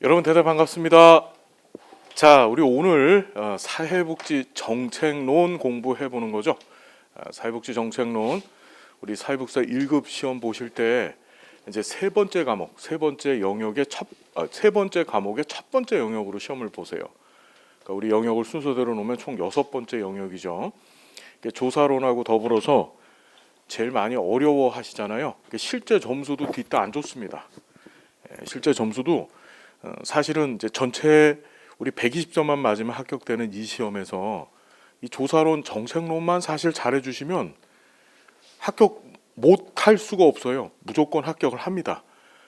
여러분 대단히 반갑습니다. 자, 우리 오늘 사회복지 정책론 공부해 보는 거죠. 사회복지 정책론, 우리 사회복지사 1급 시험 보실 때 이제 세 번째 과목, 세 번째 영역의 세 번째 과목의 첫 번째 영역으로 시험을 보세요. 그러니까 우리 영역을 순서대로 놓으면 총 6번째 영역이죠. 조사론하고 더불어서 제일 많이 어려워하시잖아요. 실제 점수도 뒤따 안 좋습니다. 실제 점수도 사실은 이제 전체 우리 120점만 맞으면 합격되는 이 시험에서 이 조사론, 정책론만 사실 잘해주시면 합격 못할 수가 없어요. 무조건 합격을 합니다.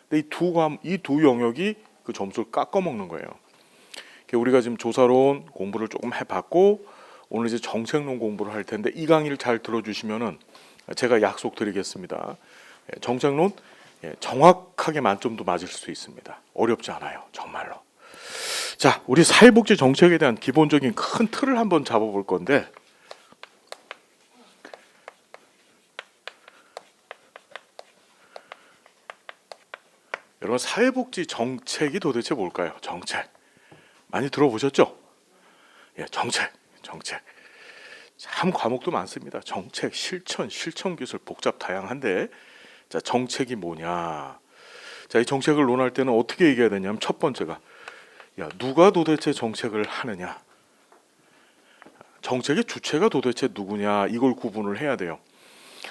근데 이 두 영역이 그 점수를 깎아먹는 거예요. 우리가 지금 조사론 공부를 조금 해봤고 오늘 이제 정책론 공부를 할 텐데 이 강의를 잘 들어주시면은 제가 약속드리겠습니다. 정책론 정확하게 만점도 맞을 수 있습니다. 어렵지 않아요, 정말로. 자, 우리 사회복지 정책에 대한 기본적인 큰 틀을 한번 잡아볼 건데, 여러분 사회복지 정책이 도대체 뭘까요? 정책 많이 들어보셨죠? 정책. 참 과목도 많습니다. 정책, 실천 기술 복잡 다양한데, 자, 정책이 뭐냐? 자, 이 정책을 논할 때는 어떻게 얘기해야 되냐면 첫 번째가 누가 도대체 정책을 하느냐? 정책의 주체가 도대체 누구냐? 이걸 구분을 해야 돼요.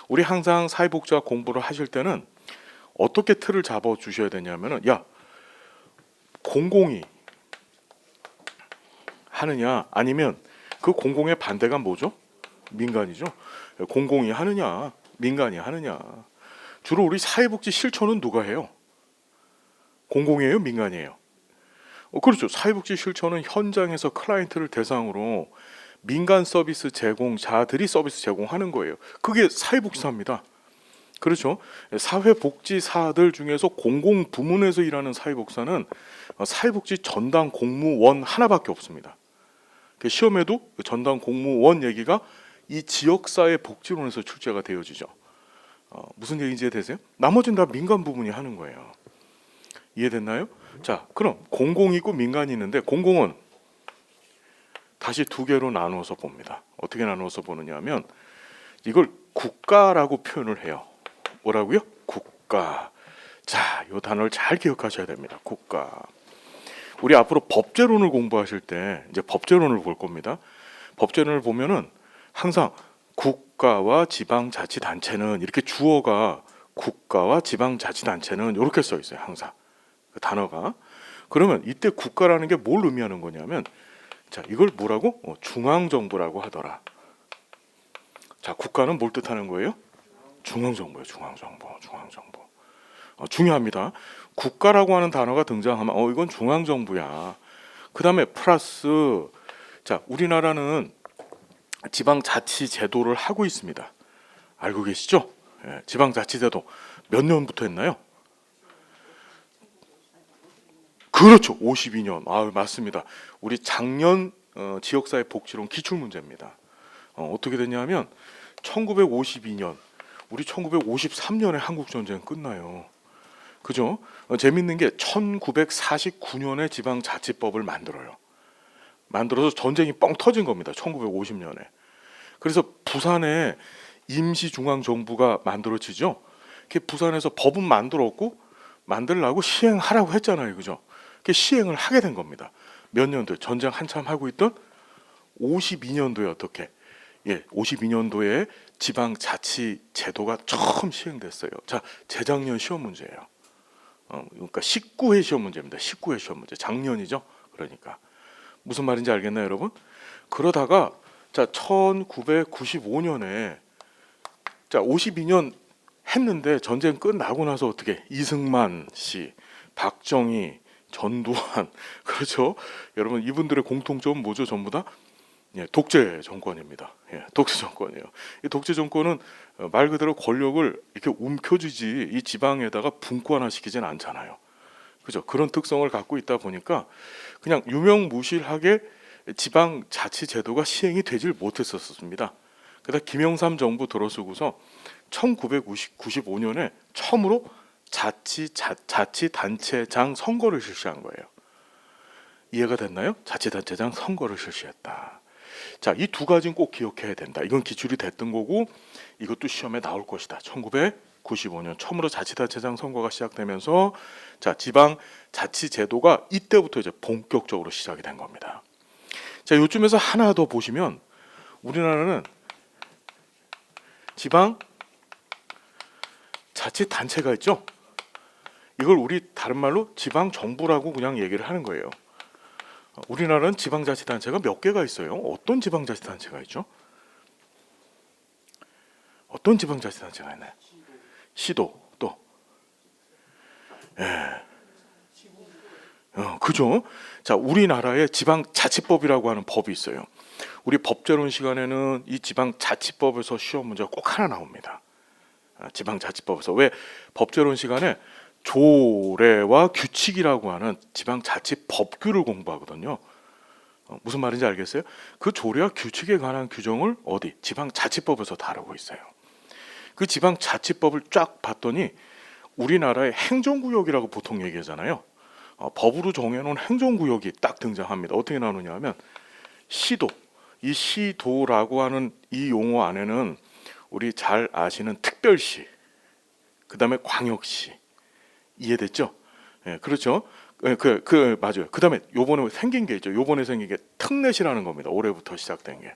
우리 항상 사회복지학 공부를 하실 때는 어떻게 틀을 잡아 주셔야 되냐면은 공공이 하느냐 아니면 그 공공의 반대가 뭐죠? 민간이죠. 공공이 하느냐, 민간이 하느냐. 주로 우리 사회복지 실천은 누가 해요? 공공이에요, 민간이에요? 그렇죠. 사회복지 실천은 현장에서 클라이언트를 대상으로 민간 서비스 제공자들이 서비스 제공하는 거예요. 그게 사회복지사입니다. 그렇죠. 사회복지사들 중에서 공공부문에서 일하는 사회복지사는 사회복지 전담 공무원 하나밖에 없습니다. 시험에도 전담 공무원 얘기가 이 지역사회 복지론에서 출제가 되어지죠. 무슨 얘기인지 이해되세요? 나머지는 다 민간 부문이 하는 거예요. 이해됐나요? 자, 그럼 공공이 있고 민간이 있는데 공공은 다시 두 개로 나누어서 봅니다. 어떻게 나누어서 보느냐 하면 이걸 국가라고 표현을 해요. 뭐라고요? 국가. 자, 이 단어를 잘 기억하셔야 됩니다. 국가. 우리 앞으로 법제론을 공부하실 때 이제 법제론을 볼 겁니다. 법제론을 보면은 항상 국가와 지방자치단체는 이렇게 주어가 국가와 지방자치단체는 이렇게 써 있어요. 항상 그 단어가. 그러면 이때 국가라는 게 뭘 의미하는 거냐면 자, 이걸 뭐라고? 중앙정부라고 하더라. 자, 국가는 뭘 뜻하는 거예요? 중앙정부예요. 중앙정부. 중요합니다. 국가라고 하는 단어가 등장하면 이건 중앙정부야. 그 다음에 플러스 자, 우리나라는 지방자치제도를 하고 있습니다. 알고 계시죠? 지방자치제도 몇 년부터 했나요? 그렇죠. 52년. 맞습니다. 우리 작년 지역사회 복지론 기출문제입니다. 어떻게 됐냐면 1952년 우리 1953년에 한국전쟁 끝나요. 그죠? 재밌는 게 1949년에 지방자치법을 만들어서 전쟁이 뻥 터진 겁니다. 1950년에. 그래서 부산에 임시중앙정부가 만들어지죠. 부산에서 법은 만들라고 시행하라고 했잖아요. 그죠? 시행을 하게 된 겁니다. 몇 년도에 전쟁 한참 하고 있던 52년도에 어떻게? 52년도에 지방자치제도가 처음 시행됐어요. 자, 재작년 시험 문제예요. 그러니까 19회 시험 문제입니다. 19회 시험 문제. 작년이죠. 그러니까 무슨 말인지 알겠나요, 여러분? 그러다가 자, 1995년에 자, 52년 했는데 전쟁 끝나고 나서 어떻게? 이승만 씨, 박정희, 전두환 그렇죠? 여러분 이분들의 공통점은 뭐죠? 전부 다 독재 정권입니다. 독재 정권이에요. 이 독재 정권은 말 그대로 권력을 이렇게 움켜쥐지 이 지방에다가 분권화시키진 않잖아요. 그죠? 그런 특성을 갖고 있다 보니까 그냥 유명무실하게 지방자치제도가 시행이 되질 못했었습니다. 그러다 김영삼 정부 들어서고서 1995년에 처음으로 자치단체장 선거를 실시한 거예요. 이해가 됐나요? 자치단체장 선거를 실시했다. 자, 이 두 가지는 꼭 기억해야 된다. 이건 기출이 됐던 거고 이것도 시험에 나올 것이다. 1995년 처음으로 자치단체장 선거가 시작되면서 자, 지방 자치 제도가 이때부터 이제 본격적으로 시작이 된 겁니다. 자, 요쯤에서 하나 더 보시면 우리나라는 지방 자치단체가 있죠. 이걸 우리 다른 말로 지방 정부라고 그냥 얘기를 하는 거예요. 우리나라는 지방자치단체가 몇 개가 있어요? 어떤 지방자치단체가 있죠? 어떤 지방자치단체가 있나요? 시도 또 예. 그죠? 자, 우리나라에 지방자치법이라고 하는 법이 있어요. 우리 법제론 시간에는 이 지방자치법에서 시험 문제가 꼭 하나 나옵니다. 지방자치법에서 왜 법제론 시간에 조례와 규칙이라고 하는 지방자치법규를 공부하거든요. 무슨 말인지 알겠어요? 그 조례와 규칙에 관한 규정을 어디? 지방자치법에서 다루고 있어요. 그 지방자치법을 쫙 봤더니 우리나라의 행정구역이라고 보통 얘기하잖아요. 법으로 정해놓은 행정구역이 딱 등장합니다. 어떻게 나누냐 하면 시도, 이 시도라고 하는 이 용어 안에는 우리 잘 아시는 특별시, 그 다음에 광역시, 이해됐죠? 예, 그렇죠. 예, 맞아요. 그 다음에 요번에 생긴 게 있죠. 요번에 생긴 게 특례시라는 겁니다. 올해부터 시작된 게.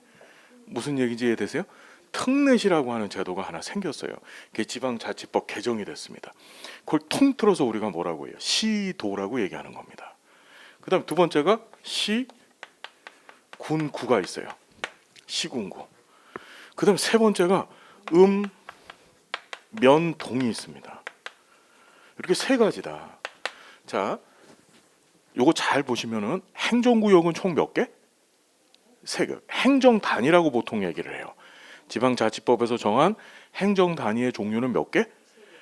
무슨 얘기인지 이해되세요? 특례시라고 하는 제도가 하나 생겼어요. 그게 지방자치법 개정이 됐습니다. 그걸 통틀어서 우리가 뭐라고 해요? 시도라고 얘기하는 겁니다. 그 다음 두 번째가 시군구가 있어요. 시군구. 그 다음 세 번째가 면동이 있습니다. 이렇게 세 가지다. 자, 요거 잘 보시면은 행정구역은 총 몇 개? 세 개. 행정단위라고 보통 얘기를 해요. 지방자치법에서 정한 행정단위의 종류는 몇 개?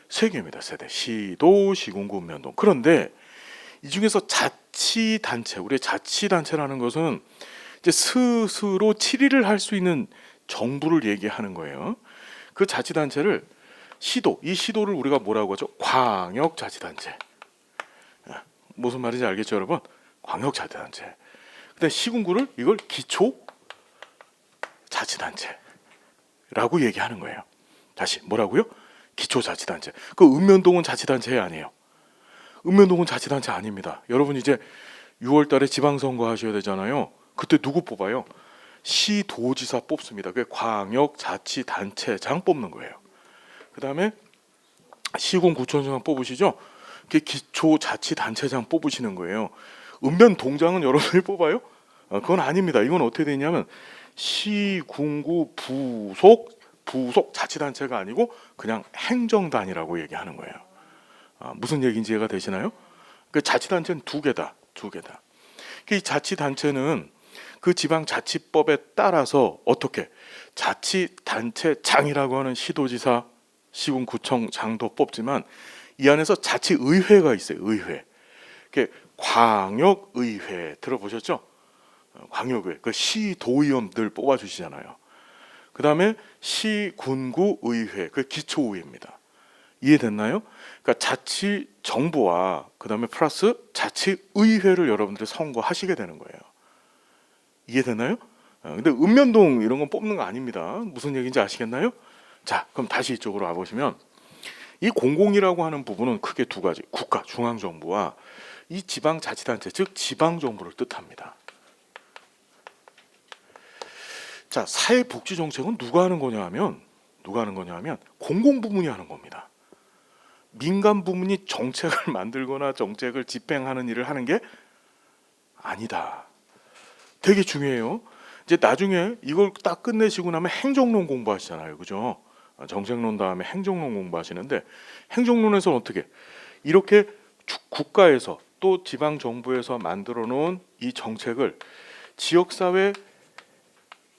세 개입니다. 세대. 시도, 시군구, 면동. 그런데 이 중에서 자치단체, 우리 자치단체라는 것은 이제 스스로 치리를 할 수 있는 정부를 얘기하는 거예요. 그 자치단체를 시도, 이 시도를 우리가 뭐라고 하죠? 광역자치단체. 무슨 말인지 알겠죠, 여러분? 광역자치단체. 근데 시군구를 이걸 기초자치단체라고 얘기하는 거예요. 다시 뭐라고요? 기초자치단체. 그 읍면동은 자치단체 아니에요. 읍면동은 자치단체 아닙니다. 여러분 이제 6월달에 지방선거 하셔야 되잖아요. 그때 누구 뽑아요? 시도지사 뽑습니다. 그게 광역자치단체장 뽑는 거예요. 그 다음에 시군구청장 뽑으시죠? 그게 기초자치단체장 뽑으시는 거예요. 읍면동장은 여러분이 뽑아요? 그건 아닙니다. 이건 어떻게 되냐면 시군구 부속 자치단체가 아니고 그냥 행정단이라고 얘기하는 거예요. 무슨 얘기인지 이해가 되시나요? 그 자치단체는 두 개다. 이 자치단체는 그 지방자치법에 따라서 어떻게 자치단체장이라고 하는 시도지사, 시군구청장도 뽑지만 이 안에서 자치의회가 있어요. 의회. 광역의회 들어보셨죠? 광역의회. 그 시도의원들 뽑아주시잖아요. 그 다음에 시군구의회, 그 기초의회입니다. 이해됐나요? 그러니까 자치정부와 그 다음에 플러스 자치의회를 여러분들이 선거하시게 되는 거예요. 이해되나요? 근데 읍면동 이런 건 뽑는 거 아닙니다. 무슨 얘기인지 아시겠나요? 자, 그럼 다시 이쪽으로 와보시면 이 공공이라고 하는 부분은 크게 두 가지, 국가, 중앙정부와 이 지방자치단체, 즉 지방정부를 뜻합니다. 자, 사회복지정책은 누가 하는 거냐 하면 공공부문이 하는 겁니다. 민간 부문이 정책을 만들거나 정책을 집행하는 일을 하는 게 아니다. 되게 중요해요. 이제 나중에 이걸 딱 끝내시고 나면 행정론 공부하시잖아요. 그죠? 정책론 다음에 행정론 공부하시는데 행정론에서는 어떻게 이렇게 국가에서 또 지방정부에서 만들어 놓은 이 정책을 지역사회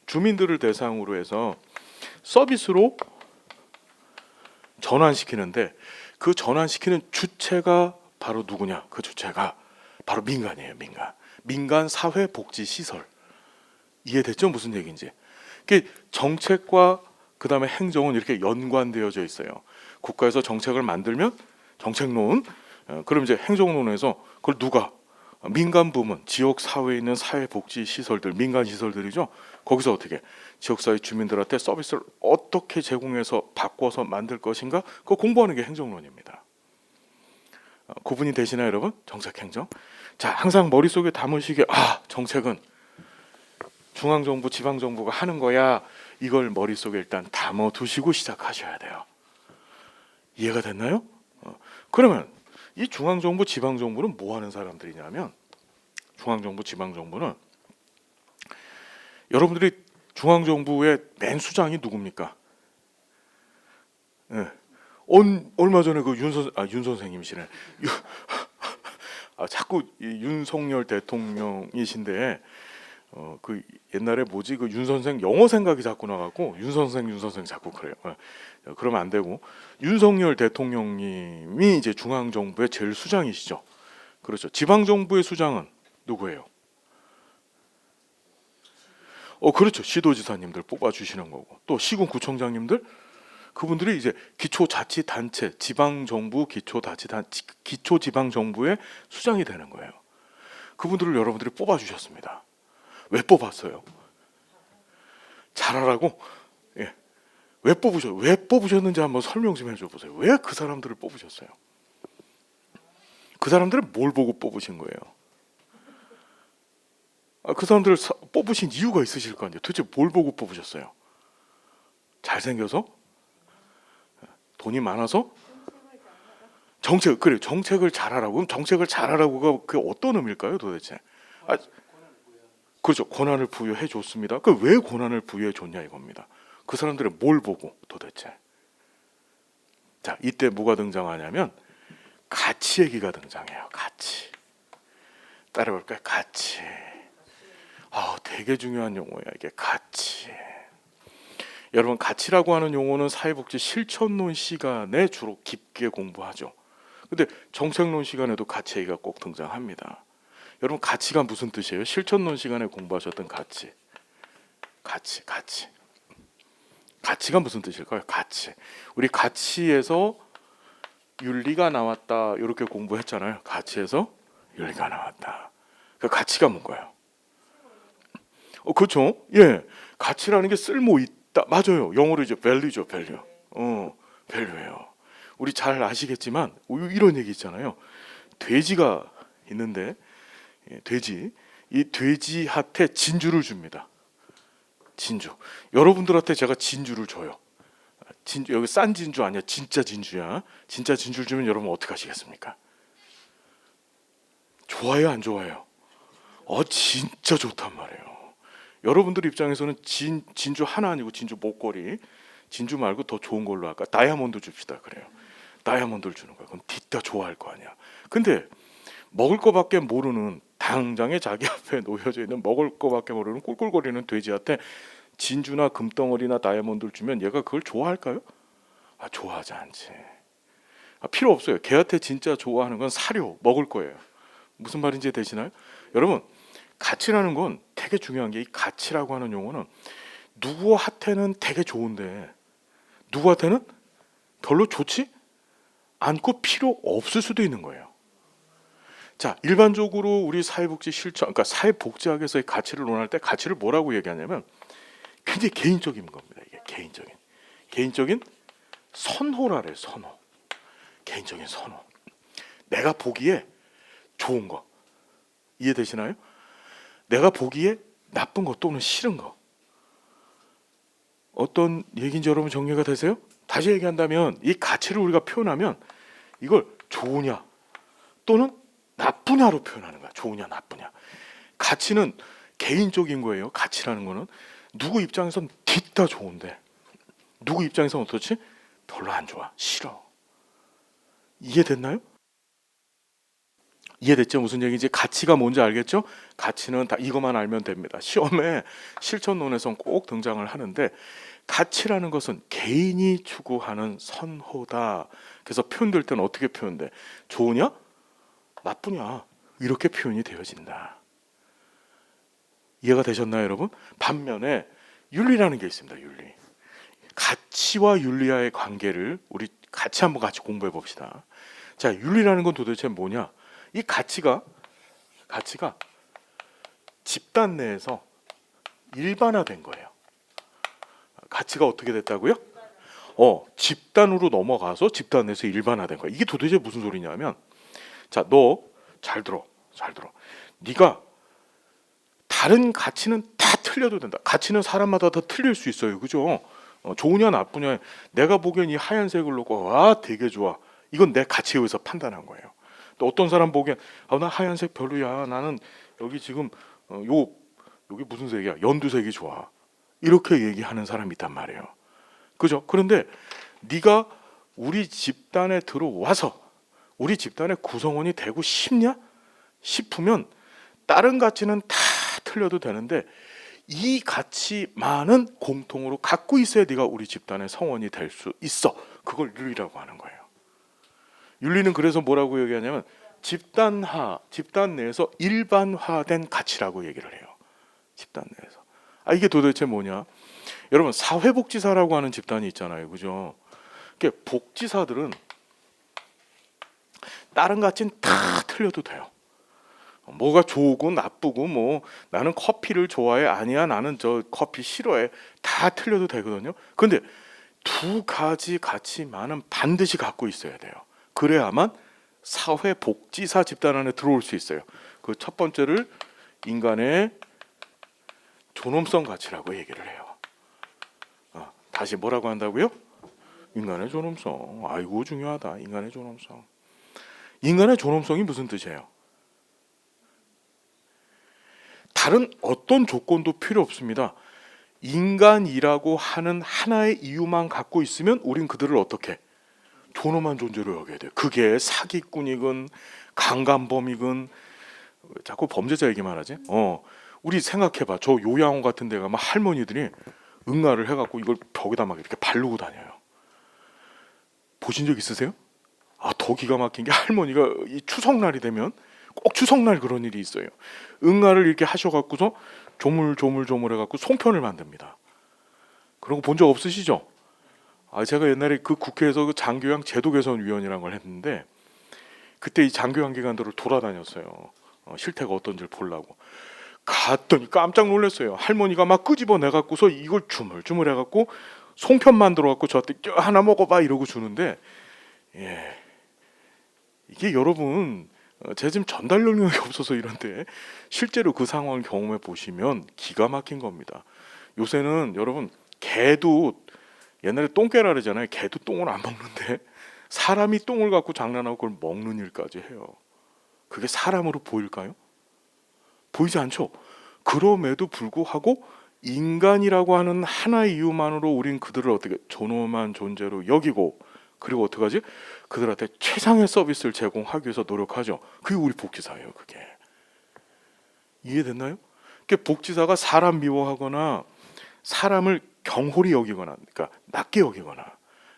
주민들을 대상으로 해서 서비스로 전환시키는데 그 전환시키는 주체가 바로 누구냐? 그 주체가 바로 민간이에요. 민간 사회복지시설. 이해됐죠? 무슨 얘기인지. 정책과 그 다음에 행정은 이렇게 연관되어져 있어요. 국가에서 정책을 만들면 정책론, 그럼 이제 행정론에서 그걸 누가 민간 부문, 지역 사회에 있는 사회복지 시설들, 민간 시설들이죠. 거기서 어떻게 지역사회 주민들한테 서비스를 어떻게 제공해서 바꿔서 만들 것인가, 그거 공부하는 게 행정론입니다. 구분이 되시나요, 여러분? 정책행정. 자, 항상 머릿속에 담으시게, 정책은 중앙정부, 지방정부가 하는 거야. 이걸 머릿속에 일단 담아두시고 시작하셔야 돼요. 이해가 됐나요? 그러면 이 중앙정부, 지방정부는 뭐 하는 사람들이냐면, 중앙정부, 지방정부는 여러분들이 중앙정부의 맨 수장이 누굽니까? 네. 얼마 전에 그 윤 선생님이시네. 자꾸 윤석열 대통령이신데 그 옛날에 뭐지, 그 윤 선생 영어 생각이 자꾸 나갖고 윤 선생 자꾸 그래요. 그러면 안 되고, 윤석열 대통령님이 이제 중앙정부의 제일 수장이시죠. 그렇죠. 지방정부의 수장은 누구예요? 그렇죠. 시도지사님들 뽑아주시는 거고, 또 시군구청장님들, 그분들이 이제 기초자치단체, 지방정부 기초지방정부의 수장이 되는 거예요. 그분들을 여러분들이 뽑아주셨습니다. 왜 뽑았어요? 잘하라고? 예. 왜 뽑으셨는지 한번 설명 좀 해줘 보세요. 왜 그 사람들을 뽑으셨어요? 그 사람들은 뭘 보고 뽑으신 거예요? 그 사람들을 뽑으신 이유가 있으실 거 아니에요. 도대체 뭘 보고 뽑으셨어요? 잘생겨서? 돈이 많아서? 정책을 잘하라고. 그럼 정책을 잘하라고가 그게 어떤 의미일까요, 도대체? 그렇죠. 권한을 부여해 줬습니다. 왜 권한을 부여해 줬냐 이겁니다. 그 사람들은 뭘 보고 도대체? 자, 이때 뭐가 등장하냐면 가치 얘기가 등장해요. 가치. 따라볼까요? 가치. 되게 중요한 용어야 이게, 가치. 여러분, 가치라고 하는 용어는 사회복지 실천론 시간에 주로 깊게 공부하죠. 근데 정책론 시간에도 가치 얘기가 꼭 등장합니다. 여러분, 가치가 무슨 뜻이에요? 실천론 시간에 공부하셨던 가치. 가치가 무슨 뜻일까요? 가치. 우리 가치에서 윤리가 나왔다, 이렇게 공부했잖아요. 가치에서 윤리가 나왔다. 그 가치가 뭔가요? 그렇죠. 예, 가치라는 게 쓸모 있다. 맞아요. 영어로 이제 value죠, value. value예요. 우리 잘 아시겠지만 이런 얘기 있잖아요. 돼지가 있는데, 이 돼지한테 진주를 줍니다. 진주. 여러분들한테 제가 진주를 줘요. 진주, 여기 싼 진주 아니야, 진짜 진주야. 진짜 진주를 주면 여러분 어떻게 하시겠습니까? 좋아요, 안 좋아요? 진짜 좋단 말이에요. 여러분들 입장에서는 진주 하나 아니고 진주 목걸이, 진주 말고 더 좋은 걸로 할까? 다이아몬드 줍시다. 그래요. 다이아몬드를 주는 거야. 그럼 뒷다 좋아할 거 아니야. 근데 먹을 거밖에 모르는, 당장에 자기 앞에 놓여져 있는 먹을 거밖에 모르는 꿀꿀거리는 돼지한테 진주나 금덩어리나 다이아몬드를 주면 얘가 그걸 좋아할까요? 좋아하지 않지. 필요 없어요. 걔한테 진짜 좋아하는 건 사료, 먹을 거예요. 무슨 말인지 되시나요? 여러분, 가치라는 건 되게 중요한 게, 이 가치라고 하는 용어는 누구한테는 되게 좋은데 누구한테는 별로 좋지 않고 필요 없을 수도 있는 거예요. 자, 일반적으로 우리 사회복지 실천, 그러니까 사회복지학에서의 가치를 논할 때 가치를 뭐라고 얘기하냐면 굉장히 개인적인 겁니다. 이게 개인적인 선호라래. 선호. 개인적인 선호. 내가 보기에 좋은 거. 이해되시나요? 내가 보기에 나쁜 거 또는 싫은 거. 어떤 얘기인지 여러분 정리가 되세요? 다시 얘기한다면 이 가치를 우리가 표현하면 이걸 좋으냐 또는 나쁘냐로 표현하는 거야. 좋으냐 나쁘냐. 가치는 개인적인 거예요. 가치라는 거는 누구 입장에선 뒷다 좋은데 누구 입장에선 어떻지? 별로 안 좋아. 싫어. 이해됐나요? 이해됐죠? 무슨 얘기인지. 가치가 뭔지 알겠죠? 가치는 다 이것만 알면 됩니다. 시험에 실천론에선 꼭 등장을 하는데, 가치라는 것은 개인이 추구하는 선호다. 그래서 표현될 때는 어떻게 표현돼? 좋으냐? 나쁘냐? 이렇게 표현이 되어진다. 이해가 되셨나요, 여러분? 반면에 윤리라는 게 있습니다. 윤리. 가치와 윤리와의 관계를 우리 같이 한번 같이 공부해 봅시다. 자, 윤리라는 건 도대체 뭐냐? 이 가치가 가치가 집단 내에서 일반화된 거예요. 가치가 어떻게 됐다고요? 집단으로 넘어가서 집단 내에서 일반화된 거야. 이게 도대체 무슨 소리냐면, 자, 너 잘 들어, 잘 들어. 네가 다른 가치는 다 틀려도 된다. 가치는 사람마다 다 틀릴 수 있어요, 그죠? 좋으냐 나쁘냐, 내가 보기엔 이 하얀색을 놓고 되게 좋아. 이건 내 가치에 의해서 판단한 거예요. 또 어떤 사람 보기엔 나 하얀색 별로야. 나는 여기 지금 여기 무슨 색이야? 연두색이 좋아. 이렇게 얘기하는 사람이 있단 말이에요. 그죠? 그런데 네가 우리 집단에 들어와서 우리 집단의 구성원이 되고 싶냐? 싶으면 다른 가치는 다 틀려도 되는데 이 가치만은 공통으로 갖고 있어야 네가 우리 집단의 성원이 될 수 있어. 그걸 윤리라고 하는 거예요. 윤리는 그래서 뭐라고 얘기하냐면 집단 내에서 일반화된 가치라고 얘기를 해요. 집단 내에서. 이게 도대체 뭐냐? 여러분, 사회복지사라고 하는 집단이 있잖아요, 그죠? 복지사들은 다른 가치는 다 틀려도 돼요. 뭐가 좋고 나쁘고, 뭐 나는 커피를 좋아해, 아니야 나는 저 커피 싫어해, 다 틀려도 되거든요. 근데 두 가지 가치만은 반드시 갖고 있어야 돼요. 그래야만 사회복지사 집단 안에 들어올 수 있어요. 그 첫 번째를 인간의 존엄성 가치라고 얘기를 해요. 다시 뭐라고 한다고요? 인간의 존엄성. 아이고 중요하다. 인간의 존엄성. 인간의 존엄성이 무슨 뜻이에요? 다른 어떤 조건도 필요 없습니다. 인간이라고 하는 하나의 이유만 갖고 있으면 우린 그들을 어떻게? 존엄한 존재로 여겨야 돼요. 그게 사기꾼이건 강간범이건, 자꾸 범죄자 얘기만 하지? 우리 생각해봐. 저 요양원 같은 데 가면 할머니들이 응아를 해갖고 이걸 벽에다 막 이렇게 바르고 다녀요. 보신 적 있으세요? 더 기가 막힌 게, 할머니가 이 추석날이 되면, 꼭 추석날 그런 일이 있어요. 응아를 이렇게 하셔갖고서 조물조물 해갖고 송편을 만듭니다. 그런 거 본 적 없으시죠? 제가 옛날에 그 국회에서 그 장교양 제도 개선 위원이라는 걸 했는데, 그때 이 장교양 기관들을 돌아다녔어요. 실태가 어떤지를 보려고. 갔더니 깜짝 놀랐어요. 할머니가 막 끄집어내 갖고서 이걸 주물주물 해갖고 송편 만들어 갖고 저한테 하나 먹어봐 이러고 주는데, 이게 여러분, 제가 지금 전달 능력이 없어서 이런데 실제로 그 상황을 경험해 보시면 기가 막힌 겁니다. 요새는 여러분, 개도 옛날에 똥개라 그러잖아요. 개도 똥을 안 먹는데 사람이 똥을 갖고 장난하고 그걸 먹는 일까지 해요. 그게 사람으로 보일까요? 보이지 않죠. 그럼에도 불구하고 인간이라고 하는 하나의 이유만으로 우린 그들을 어떻게 존엄한 존재로 여기고, 그리고 어떡하지? 그들한테 최상의 서비스를 제공하기 위해서 노력하죠. 그게 우리 복지사예요. 그게 이해됐나요? 복지사가 사람 미워하거나 사람을 경홀히 여기거나, 그러니까 낮게 여기거나,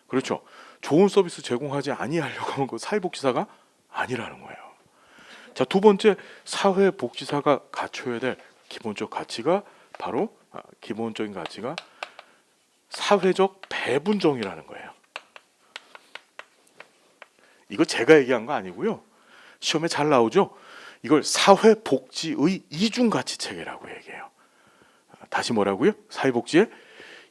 그렇죠, 좋은 서비스 제공하지 아니하려고 하는 거 사회복지사가 아니라는 거예요. 자, 두 번째, 사회복지사가 갖춰야 될 기본적 가치가 바로 기본적인 가치가 사회적 배분정이라는 거예요. 이거 제가 얘기한 거 아니고요. 시험에 잘 나오죠. 이걸 사회복지의 이중가치체계라고 얘기해요. 다시 뭐라고요? 사회복지의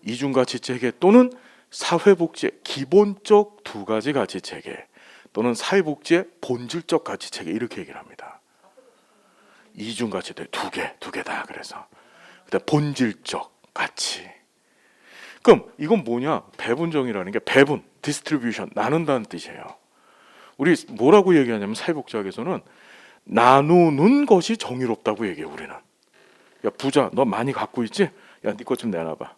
이중가치체계 또는 사회복지의 기본적 두 가지 가치체계 또는 사회복지의 본질적 가치체계, 이렇게 얘기를 합니다. 이중가치들 두 개다. 그래서 그다음 본질적 가치. 그럼 이건 뭐냐? 배분정이라는 게 배분, 디스트리뷰션, 나눈다는 뜻이에요. 우리 뭐라고 얘기하냐면 사회복지학에서는 나누는 것이 정의롭다고 얘기해요. 우리는, 야 부자 너 많이 갖고 있지? 야 네 것 좀 내놔봐.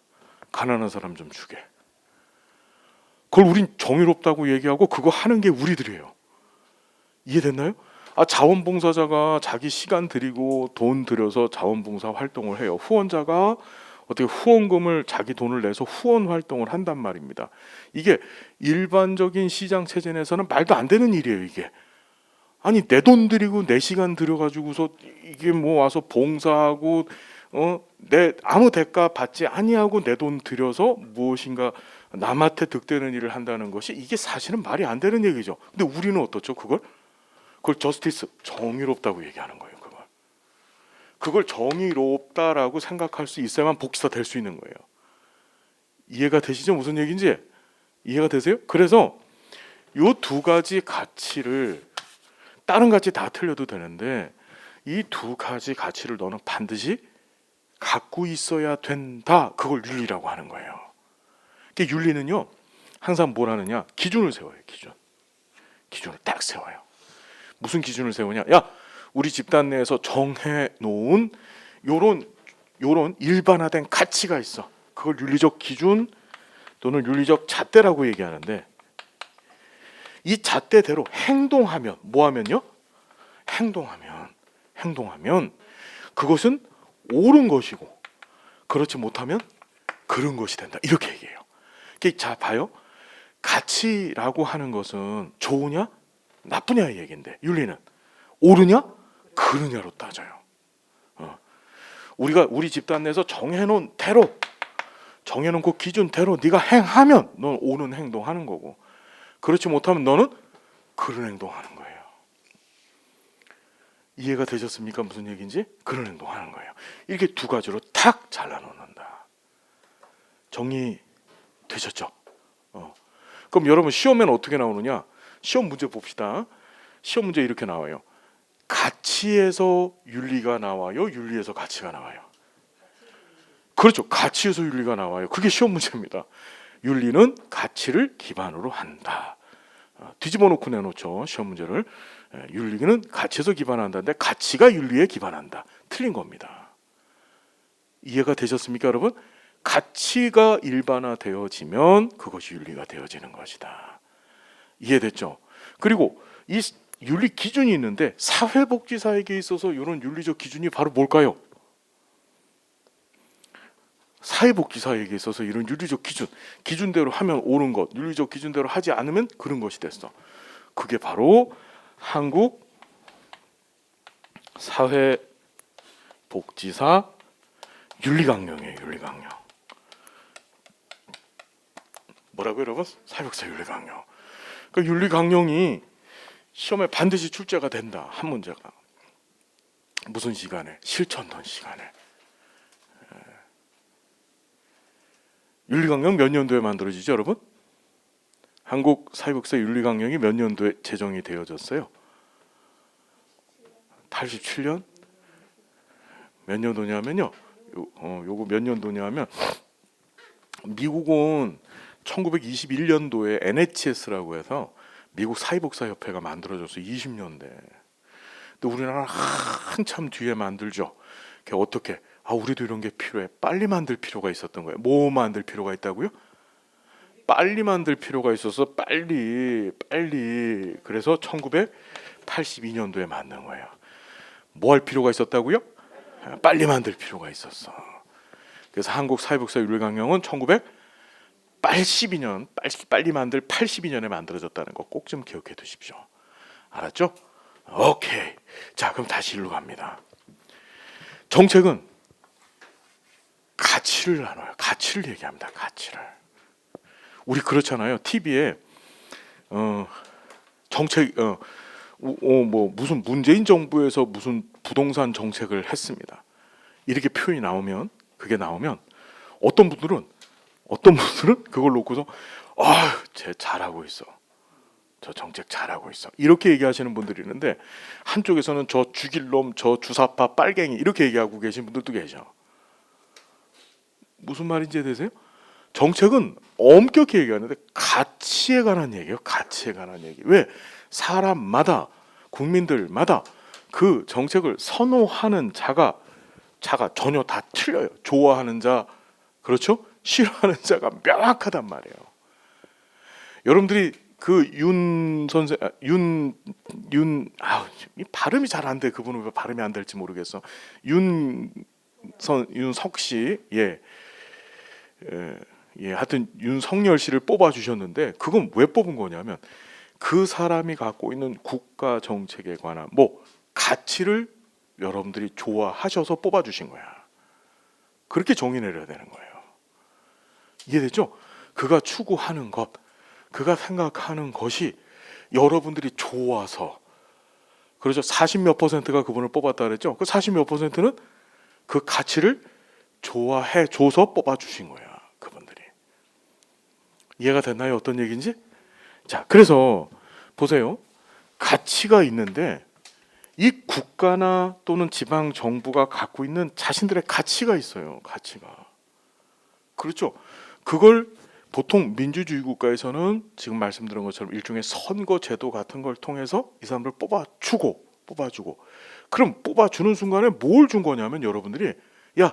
가난한 사람 좀 주게. 그걸 우린 정의롭다고 얘기하고 그거 하는 게 우리들이에요. 이해됐나요? 자원봉사자가 자기 시간 들이고 돈 들여서 자원봉사 활동을 해요. 후원자가 어떻게 후원금을 자기 돈을 내서 후원 활동을 한단 말입니다. 이게 일반적인 시장 체제 내에서는 말도 안 되는 일이에요. 이게 아니 내 돈 들이고 내 시간 들여가지고서 이게 뭐 와서 봉사하고 내 아무 대가 받지 아니하고 내 돈 들여서 무엇인가 남한테 득되는 일을 한다는 것이 이게 사실은 말이 안 되는 얘기죠. 근데 우리는 어떻죠? 그걸 저스티스, 정의롭다고 얘기하는 거예요. 그걸 그걸 정의롭다라고 생각할 수 있어야만 복지사 될 수 있는 거예요. 이해가 되시죠? 무슨 얘기인지 이해가 되세요? 그래서 요 두 가지 가치를, 다른 가치 다 틀려도 되는데 이 두 가지 가치를 너는 반드시 갖고 있어야 된다. 그걸 윤리라고 하는 거예요. 그러니까 윤리는요, 항상 뭘 하느냐? 기준을 세워요. 기준을 딱 세워요. 무슨 기준을 세우냐? 야, 우리 집단 내에서 정해 놓은 요런 일반화된 가치가 있어. 그걸 윤리적 기준 또는 윤리적 잣대라고 얘기하는데, 이 잣대대로 행동하면, 뭐하면요? 행동하면 그것은 옳은 것이고, 그렇지 못하면 그른 것이 된다. 이렇게 얘기해요. 자, 봐요. 가치라고 하는 것은 좋으냐 나쁘냐 이 얘기인데, 윤리는 옳으냐 그르냐로 따져요. 우리가 우리 집단 내에서 정해놓은 대로, 정해놓은 그 기준대로 네가 행하면 넌 옳은 행동하는 거고, 그렇지 못하면 너는 그런 행동하는 거예요. 이해가 되셨습니까? 무슨 얘기인지? 그런 행동하는 거예요. 이렇게 두 가지로 탁 잘라놓는다. 정리 되셨죠? 그럼 여러분 시험에는 어떻게 나오느냐? 시험 문제 봅시다. 시험 문제 이렇게 나와요. 가치에서 윤리가 나와요? 윤리에서 가치가 나와요? 그렇죠. 가치에서 윤리가 나와요. 그게 시험 문제입니다. 윤리는 가치를 기반으로 한다. 뒤집어 놓고 내놓죠. 시험 문제를. 윤리는 가치에서 기반한다는데 가치가 윤리에 기반한다. 틀린 겁니다. 이해가 되셨습니까, 여러분? 가치가 일반화되어지면 그것이 윤리가 되어지는 것이다. 이해됐죠? 그리고 이 윤리 기준이 있는데 사회복지사에게 있어서 이런 윤리적 기준이 바로 뭘까요? 사회복지사에게 있어서 이런 윤리적 기준대로 하면 옳은 것, 윤리적 기준대로 하지 않으면 그런 것이 됐어. 그게 바로 한국 사회복지사 윤리강령이에요. 윤리강령. 뭐라고요, 여러분? 사회복지사 윤리강령. 그 윤리강령이 시험에 반드시 출제가 된다. 한 문제가. 무슨 시간에? 실천던 시간에. 윤리강령 몇 년도에 만들어지죠, 여러분? 한국 사회복지사 윤리강령이 몇 년도에 제정이 되어졌어요? 87년? 몇 년도냐면요. 요거 몇 년도냐면 미국은 1921년도에 NHS라고 해서 미국 사회복지사 협회가 만들어져서 20년대. 근데 우리나라는 한참 뒤에 만들죠. 어떻게? 우리도 이런 게 필요해. 빨리 만들 필요가 있었던 거예요. 뭐 만들 필요가 있다고요? 빨리 만들 필요가 있어서 빨리. 그래서 1982년도에 만든 거예요. 뭐 할 필요가 있었다고요? 빨리 만들 필요가 있었어. 그래서 한국 사회복지사 윤리강령은 1982년, 빨리 만들 82년에 만들어졌다는 거 꼭 좀 기억해 두십시오. 알았죠? 오케이. 자, 그럼 다시 일로 갑니다. 정책은 가치를 나눠요. 가치를 얘기합니다. 가치를. 우리 그렇잖아요. TV에 정책 뭐 무슨 문재인 정부에서 무슨 부동산 정책을 했습니다. 이렇게 표현이 나오면, 그게 나오면 어떤 분들은 그걸 놓고서 쟤 잘하고 있어. 저 정책 잘하고 있어. 이렇게 얘기하시는 분들이 있는데, 한쪽에서는 저 죽일 놈, 저 주사파 빨갱이 이렇게 얘기하고 계신 분들도 계셔. 무슨 말인지 되세요? 정책은 엄격히 얘기하는데 가치에 관한 얘기예요. 가치에 관한 얘기. 왜? 사람마다, 국민들마다 그 정책을 선호하는 자가 전혀 다 틀려요. 좋아하는 자, 그렇죠? 싫어하는 자가 명확하단 말이에요. 여러분들이 그 발음이 잘 안 돼. 그분은 왜 발음이 안 될지 모르겠어. 윤석 씨, 하여튼 윤석열 씨를 뽑아 주셨는데, 그건 왜 뽑은 거냐면 그 사람이 갖고 있는 국가 정책에 관한 가치를 여러분들이 좋아하셔서 뽑아 주신 거야. 그렇게 정의 내려야 되는 거예요. 이해됐죠? 그가 추구하는 것, 그가 생각하는 것이 여러분들이 좋아서, 그렇죠? 40몇 %가 그분을 뽑았다 그랬죠? 그 40몇 %는 그 가치를 좋아해 줘서 뽑아주신 거야. 그분들이. 이해가 됐나요? 어떤 얘기인지? 자, 그래서 보세요. 가치가 있는데 이 국가나 또는 지방 정부가 갖고 있는 자신들의 가치가 있어요. 가치가. 그렇죠. 그걸 보통 민주주의 국가에서는 지금 말씀드린 것처럼 일종의 선거 제도 같은 걸 통해서 이 사람들 뽑아주고 그럼 뽑아주는 순간에 뭘 준 거냐면 여러분들이 야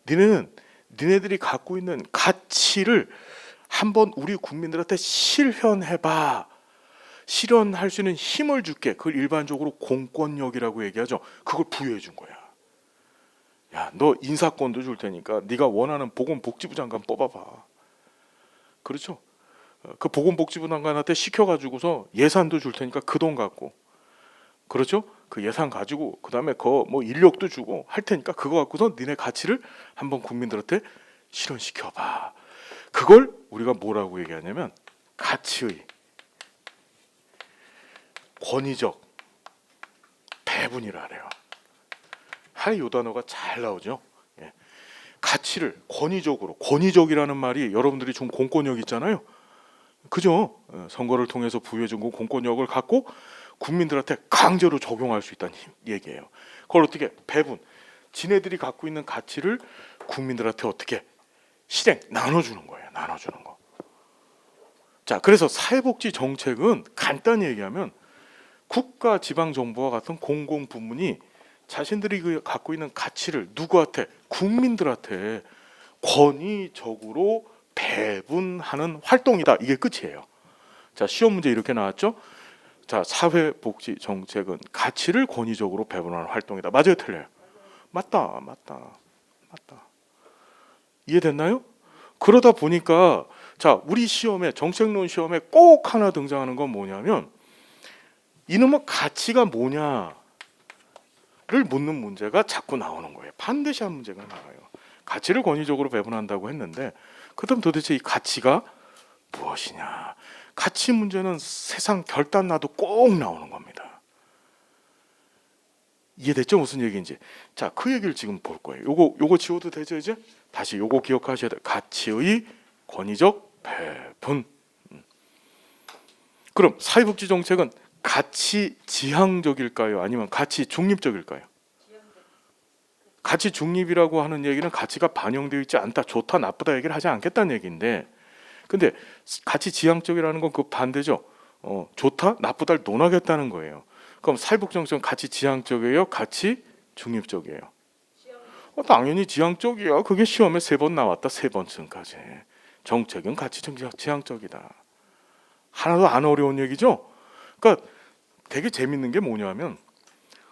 니네는 니네들이 갖고 있는 가치를 한번 우리 국민들한테 실현해봐. 실현할 수 있는 힘을 줄게. 그걸 일반적으로 공권력이라고 얘기하죠. 그걸 부여해 준 거야. 야, 너 인사권도 줄 테니까 네가 원하는 보건복지부 장관 뽑아봐. 그렇죠? 그 보건복지부 장관한테 시켜가지고서 예산도 줄 테니까 그 돈 갖고, 그렇죠? 그 예산 가지고 그 다음에 그 뭐 인력도 주고 할 테니까 그거 갖고서 니네 가치를 한번 국민들한테 실현시켜봐. 그걸 우리가 뭐라고 얘기하냐면 가치의 권위적 배분이라 그래요. 이 단어가 잘 나오죠. 예. 가치를 권위적이라는 말이 여러분들이 준 공권력 있잖아요. 그죠? 선거를 통해서 부여준 공권력을 갖고 국민들한테 강제로 적용할 수 있다는 얘기예요. 그걸 어떻게 배분, 지네들이 갖고 있는 가치를 국민들한테 어떻게 나눠주는 거예요. 나눠주는 거. 자, 그래서 사회복지 정책은 간단히 얘기하면 국가, 지방 정부와 같은 공공 부문이 자신들이 갖고 있는 가치를 누구한테? 국민들한테 권위적으로 배분하는 활동이다. 이게 끝이에요. 자, 시험 문제 이렇게 나왔죠? 자, 사회복지 정책은 가치를 권위적으로 배분하는 활동이다. 맞아요, 틀려요? 맞다. 이해됐나요? 그러다 보니까 자, 우리 시험에 정책론 시험에 꼭 하나 등장하는 건 뭐냐면 이놈의 가치가 뭐냐를 묻는 문제가 자꾸 나오는 거예요. 반드시 한 문제가 나와요. 가치를 권위적으로 배분한다고 했는데 그다음 도대체 이 가치가 무엇이냐? 가치 문제는 세상 결단 나도 꼭 나오는 겁니다. 이해됐죠? 무슨 얘기인지. 자, 그 얘기를 지금 볼 거예요. 요거 지워도 되죠, 이제? 다시 요거 기억하셔야 돼요. 가치의 권위적 배분. 그럼 사회복지 정책은 가치 지향적일까요? 아니면 가치 중립적일까요? 가치 중립이라고 하는 얘기는 가치가 반영되어 있지 않다, 좋다, 나쁘다 얘기를 하지 않겠다는 얘기인데, 근데 가치 지향적이라는 건 그 반대죠. 좋다, 나쁘다를 논하겠다는 거예요. 그럼 사회복지 정책은 가치 지향적이에요? 가치 중립적이에요? 당연히 지향적이야. 그게 시험에 3번 나왔다. 3번쯤까지. 정책은 가치 지향적이다. 하나도 안 어려운 얘기죠. 그러니까 되게 재밌는 게 뭐냐면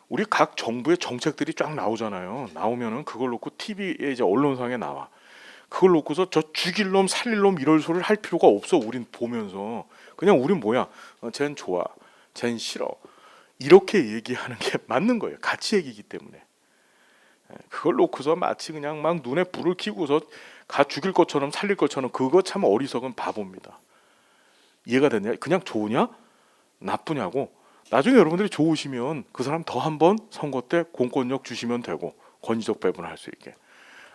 우리 각 정부의 정책들이 쫙 나오잖아요. 나오면은 그걸 놓고 TV에 이제 언론상에 나와. 그걸 놓고서 저 죽일 놈 살릴 놈 이럴 소리를 할 필요가 없어. 우린 보면서 그냥 우린 뭐야? 쟨 좋아, 쟨 싫어. 이렇게 얘기하는 게 맞는 거예요. 가치 얘기이기 때문에. 그걸 놓고서 마치 그냥 막 눈에 불을 켜고서 가 죽일 것처럼 살릴 것처럼, 그거 참 어리석은 바보입니다. 이해가 됐냐? 그냥 좋으냐 나쁘냐고. 나중에 여러분들이 좋으시면 그 사람 더 한번 선거 때 공권력 주시면 되고, 권위적 배분할 수 있게.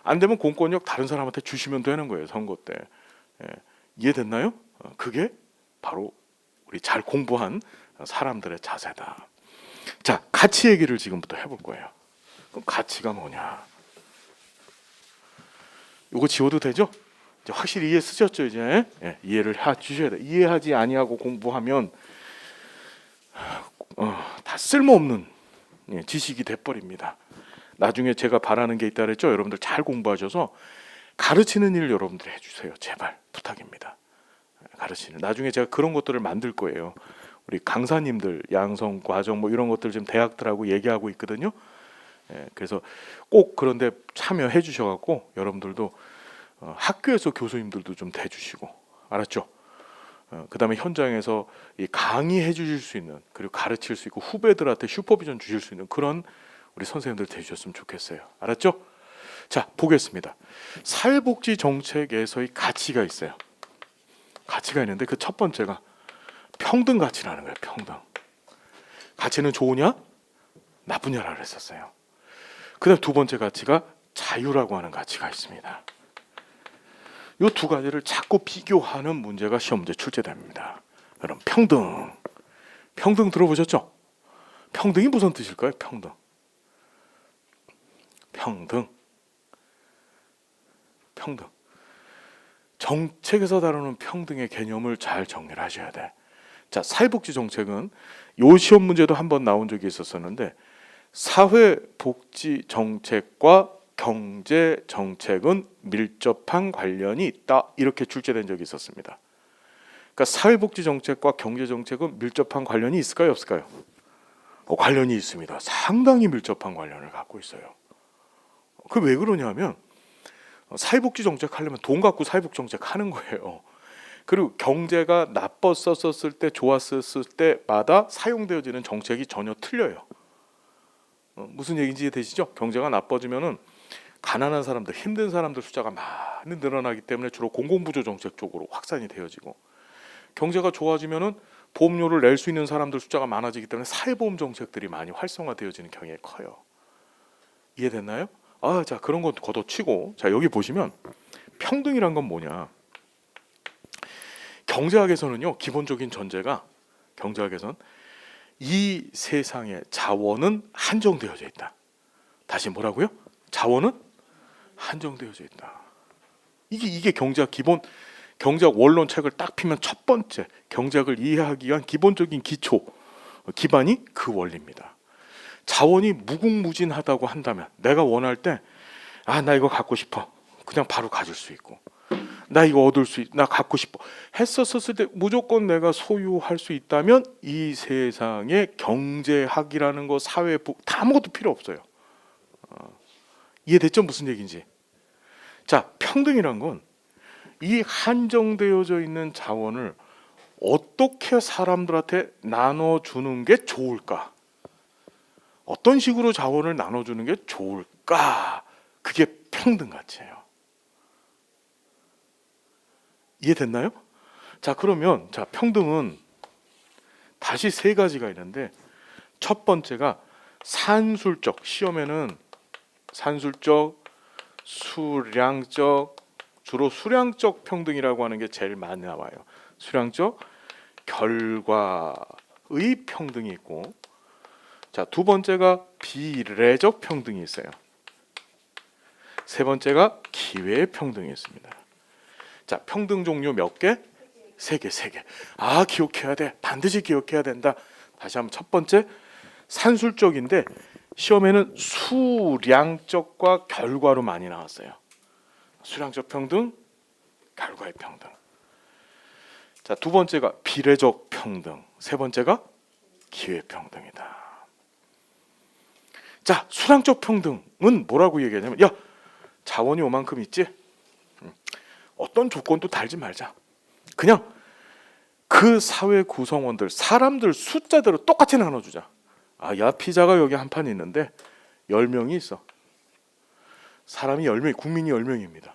안 되면 공권력 다른 사람한테 주시면 되는 거예요, 선거 때. 이해됐나요? 그게 바로 우리 잘 공부한 사람들의 자세다. 자, 가치 얘기를 지금부터 해볼 거예요. 그럼 가치가 뭐냐? 이거 지워도 되죠? 이제 확실히 이해 쓰셨죠? 이제 이해를 해주셔야 돼. 이해하지 아니하고 공부하면 다 쓸모없는 지식이 돼버립니다. 나중에 제가 바라는 게 있다 그랬죠? 여러분들 잘 공부하셔서 가르치는 일 여러분들 해주세요. 제발 부탁입니다. 가르치는. 나중에 제가 그런 것들을 만들 거예요. 우리 강사님들 양성 과정 뭐 이런 것들 지금 대학들하고 얘기하고 있거든요. 그래서 꼭 그런데 참여해 주셔갖고 여러분들도 학교에서 교수님들도 좀 대주시고, 알았죠? 그다음에 현장에서 이 강의해 주실 수 있는, 그리고 가르칠 수 있고 후배들한테 슈퍼비전 주실 수 있는 그런 우리 선생님들 되주셨으면 좋겠어요. 알았죠? 자, 보겠습니다. 사회복지 정책에서의 가치가 있어요. 가치가 있는데 그 첫 번째가 평등 가치라는 거예요. 평등. 가치는 좋으냐 나쁘냐라고 했었어요. 그다음 두 번째 가치가 자유라고 하는 가치가 있습니다. 이 두 가지를 자꾸 비교하는 문제가 시험 문제 출제됩니다. 그럼 평등 들어보셨죠? 평등이 무슨 뜻일까요? 평등. 정책에서 다루는 평등의 개념을 잘 정리를 하셔야 돼. 자, 사회복지 정책은 요 시험 문제도 한번 나온 적이 있었었는데 사회복지 정책과 경제 정책은 밀접한 관련이 있다 이렇게 출제된 적이 있었습니다. 그러니까 사회복지 정책과 경제 정책은 밀접한 관련이 있을까요, 없을까요? 관련이 있습니다. 상당히 밀접한 관련을 갖고 있어요. 그 왜 그러냐면 사회복지 정책 하려면 돈 갖고 사회복지 정책 하는 거예요. 그리고 경제가 나빴었을 때 좋았었을 때마다 사용되어지는 정책이 전혀 틀려요. 무슨 얘기인지 되시죠? 경제가 나빠지면은 가난한 사람들, 힘든 사람들 숫자가 많이 늘어나기 때문에 주로 공공부조 정책 쪽으로 확산이 되어지고, 경제가 좋아지면은 보험료를 낼 수 있는 사람들 숫자가 많아지기 때문에 사회보험 정책들이 많이 활성화되어지는 경향이 커요. 이해됐나요? 자, 그런 건 걷어치고, 자, 여기 보시면 평등이란 건 뭐냐? 경제학에서는요, 기본적인 전제가, 경제학에서는 이 세상의 자원은 한정되어져 있다. 다시 뭐라고요? 자원은 한정되어져 있다. 이게 경제학 기본, 경제학 원론책을 딱 피면 첫 번째 경제학을 이해하기 위한 기본적인 기초, 기반이 그 원리입니다. 자원이 무궁무진하다고 한다면 내가 원할 때 나 이거 갖고 싶어, 그냥 바로 가질 수 있고, 나 이거 나 갖고 싶어 했었을 때 무조건 내가 소유할 수 있다면 이 세상에 경제학이라는 거, 사회부 다 아무것도 필요 없어요. 이해됐죠? 무슨 얘기인지. 자, 평등이란 건 이 한정되어져 있는 자원을 어떻게 사람들한테 나눠주는 게 좋을까? 어떤 식으로 자원을 나눠주는 게 좋을까? 그게 평등 가치예요. 이해됐나요? 자, 그러면 자, 평등은 다시 세 가지가 있는데, 첫 번째가 산술적, 시험에는 산술적, 수량적, 주로 수량적 평등이라고 하는 게 제일 많이 나와요. 수량적, 결과의 평등이 있고, 자, 두 번째가 비례적 평등이 있어요. 세 번째가 기회의 평등이 있습니다. 자, 평등 종류 몇 개? 세 개. 기억해야 돼. 반드시 기억해야 된다. 다시 한번, 첫 번째 산술적인데 시험에는 수량적과 결과로 많이 나왔어요. 수량적 평등, 결과의 평등. 자, 두 번째가 비례적 평등, 세 번째가 기회 평등이다. 자, 수량적 평등은 뭐라고 얘기하냐면, 야, 자원이 요만큼 있지? 어떤 조건도 달지 말자. 그냥 그 사회 구성원들, 사람들 숫자대로 똑같이 나눠주자. 야, 피자가 여기 한 판 있는데 10명이 있어. 사람이 10명, 국민이 10명입니다.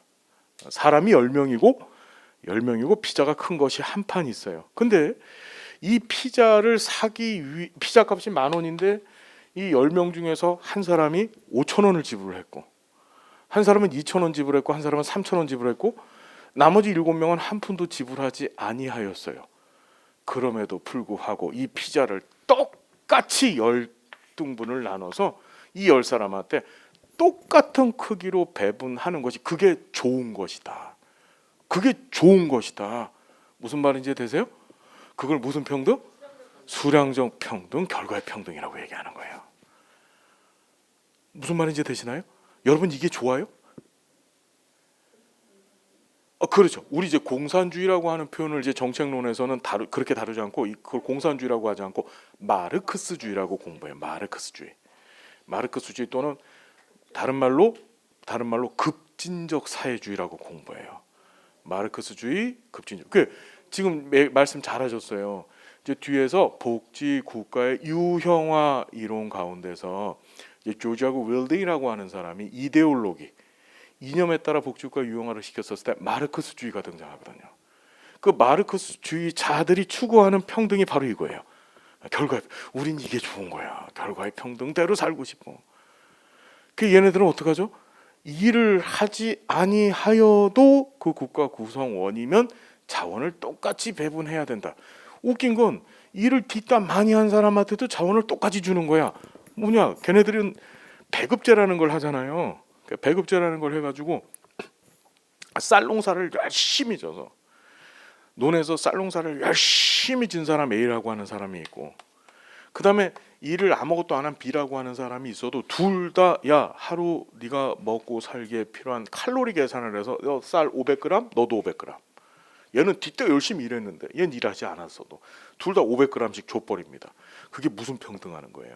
사람이 10명이고 피자가 큰 것이 한 판 있어요. 근데 이 피자를 사기 위해, 피자 값이 10,000원인데 이 10명 중에서 한 사람이 5,000원을 지불했고, 한 사람은 2,000원 지불했고, 한 사람은 3,000원 지불했고, 나머지 7명은 한 푼도 지불하지 아니하였어요. 그럼에도 불구하고 이 피자를 똑같이 10등분을 나눠서 이 10사람한테 똑같은 크기로 배분하는 것이, 그게 좋은 것이다. 그게 좋은 것이다. 무슨 말인지 되세요? 그걸 무슨 평등? 수량적 평등, 결과의 평등이라고 얘기하는 거예요. 무슨 말인지 되시나요? 여러분, 이게 좋아요? 그렇죠. 우리 이제 공산주의라고 하는 표현을 이제 정책론에서는 그렇게 다루지 않고, 그걸 공산주의라고 하지 않고 마르크스주의라고 공부해요. 마르크스주의 또는 다른 말로 급진적 사회주의라고 공부해요. 마르크스주의, 급진적. 지금 말씀 잘하셨어요. 이제 뒤에서 복지 국가의 유형화 이론 가운데서 이제 조지하고 윌딩이라고 하는 사람이 이데올로기, 이념에 따라 복지국가 유형화를 시켰었을 때 마르크스주의가 등장하거든요. 그 마르크스주의자들이 추구하는 평등이 바로 이거예요. 우린 이게 좋은 거야. 결과의 평등대로 살고 싶어. 그 얘네들은 어떡하죠? 일을 하지 아니하여도 그 국가 구성원이면 자원을 똑같이 배분해야 된다. 웃긴 건 일을 뒷담 많이 한 사람한테도 자원을 똑같이 주는 거야. 뭐냐? 걔네들은 배급제라는 걸 하잖아요. 배급제라는 걸 해가지고 쌀농사를 열심히 져서 논에서 쌀농사를 열심히 진 사람 A라고 하는 사람이 있고, 그 다음에 일을 아무것도 안 한 B라고 하는 사람이 있어도 둘 다 야 하루 네가 먹고 살기에 필요한 칼로리 계산을 해서 쌀 500g 너도 500g. 얘는 뒷대 열심히 일했는데 얘는 일하지 않았어도 둘 다 500g씩 줘버립니다. 그게 무슨 평등하는 거예요?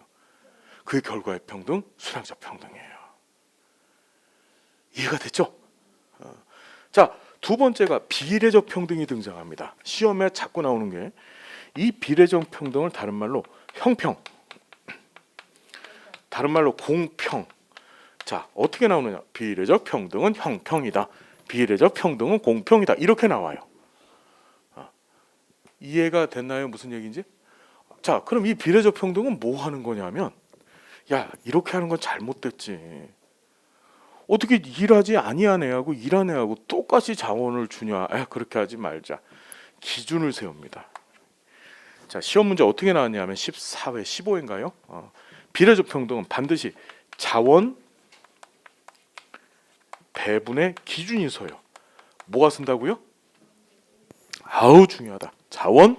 그게 결과의 평등, 수량적 평등이에요. 이해가 됐죠? 자, 두 번째가 비례적 평등이 등장합니다. 시험에 자꾸 나오는 게 이 비례적 평등을 다른 말로 형평, 다른 말로 공평. 자, 어떻게 나오느냐? 비례적 평등은 형평이다. 비례적 평등은 공평이다. 이렇게 나와요. 이해가 됐나요? 무슨 얘기인지? 자, 그럼 이 비례적 평등은 뭐 하는 거냐면, 야, 이렇게 하는 건 잘못됐지. 어떻게 일하지 아니한 애하고 일한 애하고 똑같이 자원을 주냐? 그렇게 하지 말자. 기준을 세웁니다. 자, 시험 문제 어떻게 나왔냐면 14회 15회인가요? 비례적 평등은 반드시 자원 배분의 기준이 서요. 뭐가 쓴다고요? 아우 중요하다. 자원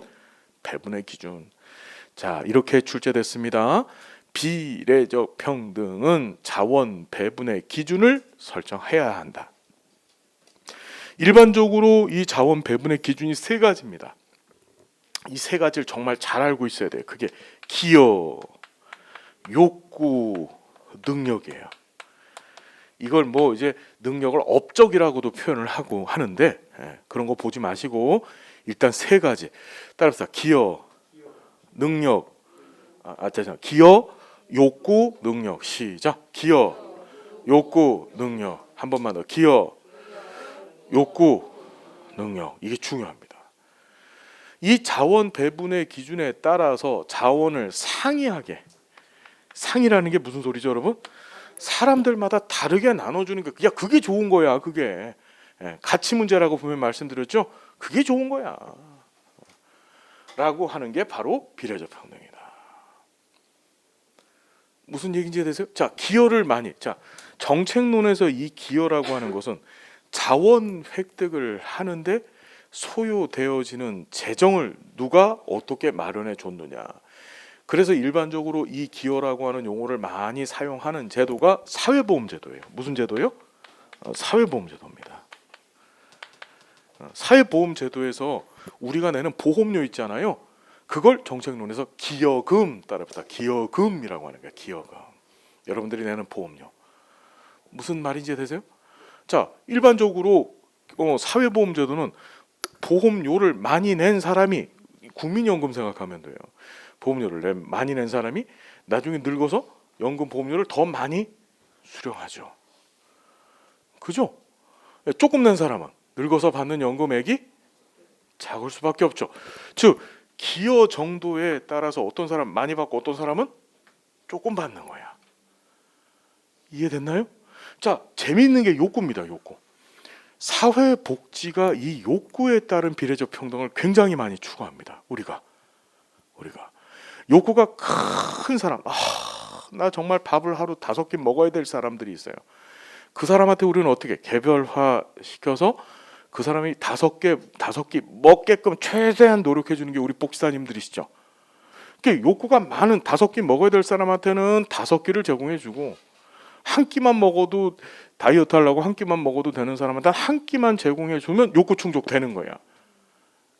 배분의 기준. 자, 이렇게 출제됐습니다. 비례적 평등은 자원 배분의 기준을 설정해야 한다. 일반적으로 이 자원 배분의 기준이 세 가지입니다. 이 세 가지를 정말 잘 알고 있어야 돼요. 그게 기여, 욕구, 능력이에요. 이걸 뭐 이제 능력을 업적이라고도 표현을 하고 하는데 그런 거 보지 마시고 일단 세 가지 따라서 기여, 능력, 기여, 욕구, 능력. 시작. 기여, 욕구, 능력. 한 번만 더. 기여, 욕구, 능력. 이게 중요합니다. 이 자원 배분의 기준에 따라서 자원을 상이하게, 상이라는 게 무슨 소리죠, 여러분? 사람들마다 다르게 나눠주는 거. 야, 그게 좋은 거야. 그게 가치 문제라고 보면 말씀드렸죠. 그게 좋은 거야. 라고 하는 게 바로 비례적 평등이다. 무슨 얘기인지 되세요? 자, 기여를 많이. 자, 정책론에서 이 기여라고 하는 것은 자원 획득을 하는데 소요되어지는 재정을 누가 어떻게 마련해 줬느냐. 그래서 일반적으로 이 기여라고 하는 용어를 많이 사용하는 제도가 사회보험제도예요. 무슨 제도요? 사회보험제도입니다. 사회보험제도에서 우리가 내는 보험료 있잖아요. 그걸 정책론에서 기여금 따라붙다. 기여금이라고 하는 거예요. 기여금. 여러분들이 내는 보험료. 무슨 말인지 되세요? 자, 일반적으로 사회보험제도는 보험료를 많이 낸 사람이 국민연금 생각하면 돼요. 보험료를 많이 낸 사람이 나중에 늙어서 연금 보험료를 더 많이 수령하죠. 그죠? 조금 낸 사람은 늙어서 받는 연금액이 작을 수밖에 없죠. 즉 기여 정도에 따라서 어떤 사람 많이 받고 어떤 사람은 조금 받는 거야. 이해됐나요? 자, 재미있는 게 욕구입니다. 욕구. 사회복지가 이 욕구에 따른 비례적 평등을 굉장히 많이 추구합니다. 우리가 욕구가 큰 사람, 나 정말 밥을 하루 5끼 먹어야 될 사람들이 있어요. 그 사람한테 우리는 어떻게 개별화 시켜서 그 사람이 5끼 먹게끔 최대한 노력해 주는 게 우리 복지사님들이시죠. 그러니까 욕구가 많은 5끼 먹어야 될 사람한테는 5끼를 제공해 주고, 한 끼만 먹어도 다이어트 하려고 한 끼만 먹어도 되는 사람한테 한 끼만 제공해 주면 욕구 충족되는 거야.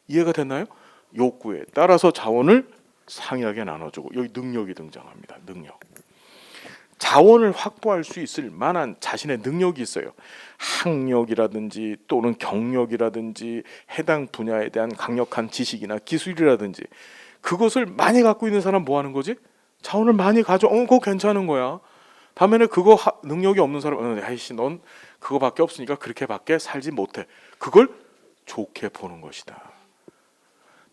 이해가 됐나요? 욕구에 따라서 자원을 상이하게 나눠주고, 여기 능력이 등장합니다. 능력. 자원을 확보할 수 있을 만한 자신의 능력이 있어요. 학력이라든지 또는 경력이라든지 해당 분야에 대한 강력한 지식이나 기술이라든지 그것을 많이 갖고 있는 사람 뭐 하는 거지? 자원을 많이 가져. 그거 괜찮은 거야. 반면에 그거 능력이 없는 사람은 아이씨 넌 그거밖에 없으니까 그렇게밖에 살지 못해. 그걸 좋게 보는 것이다.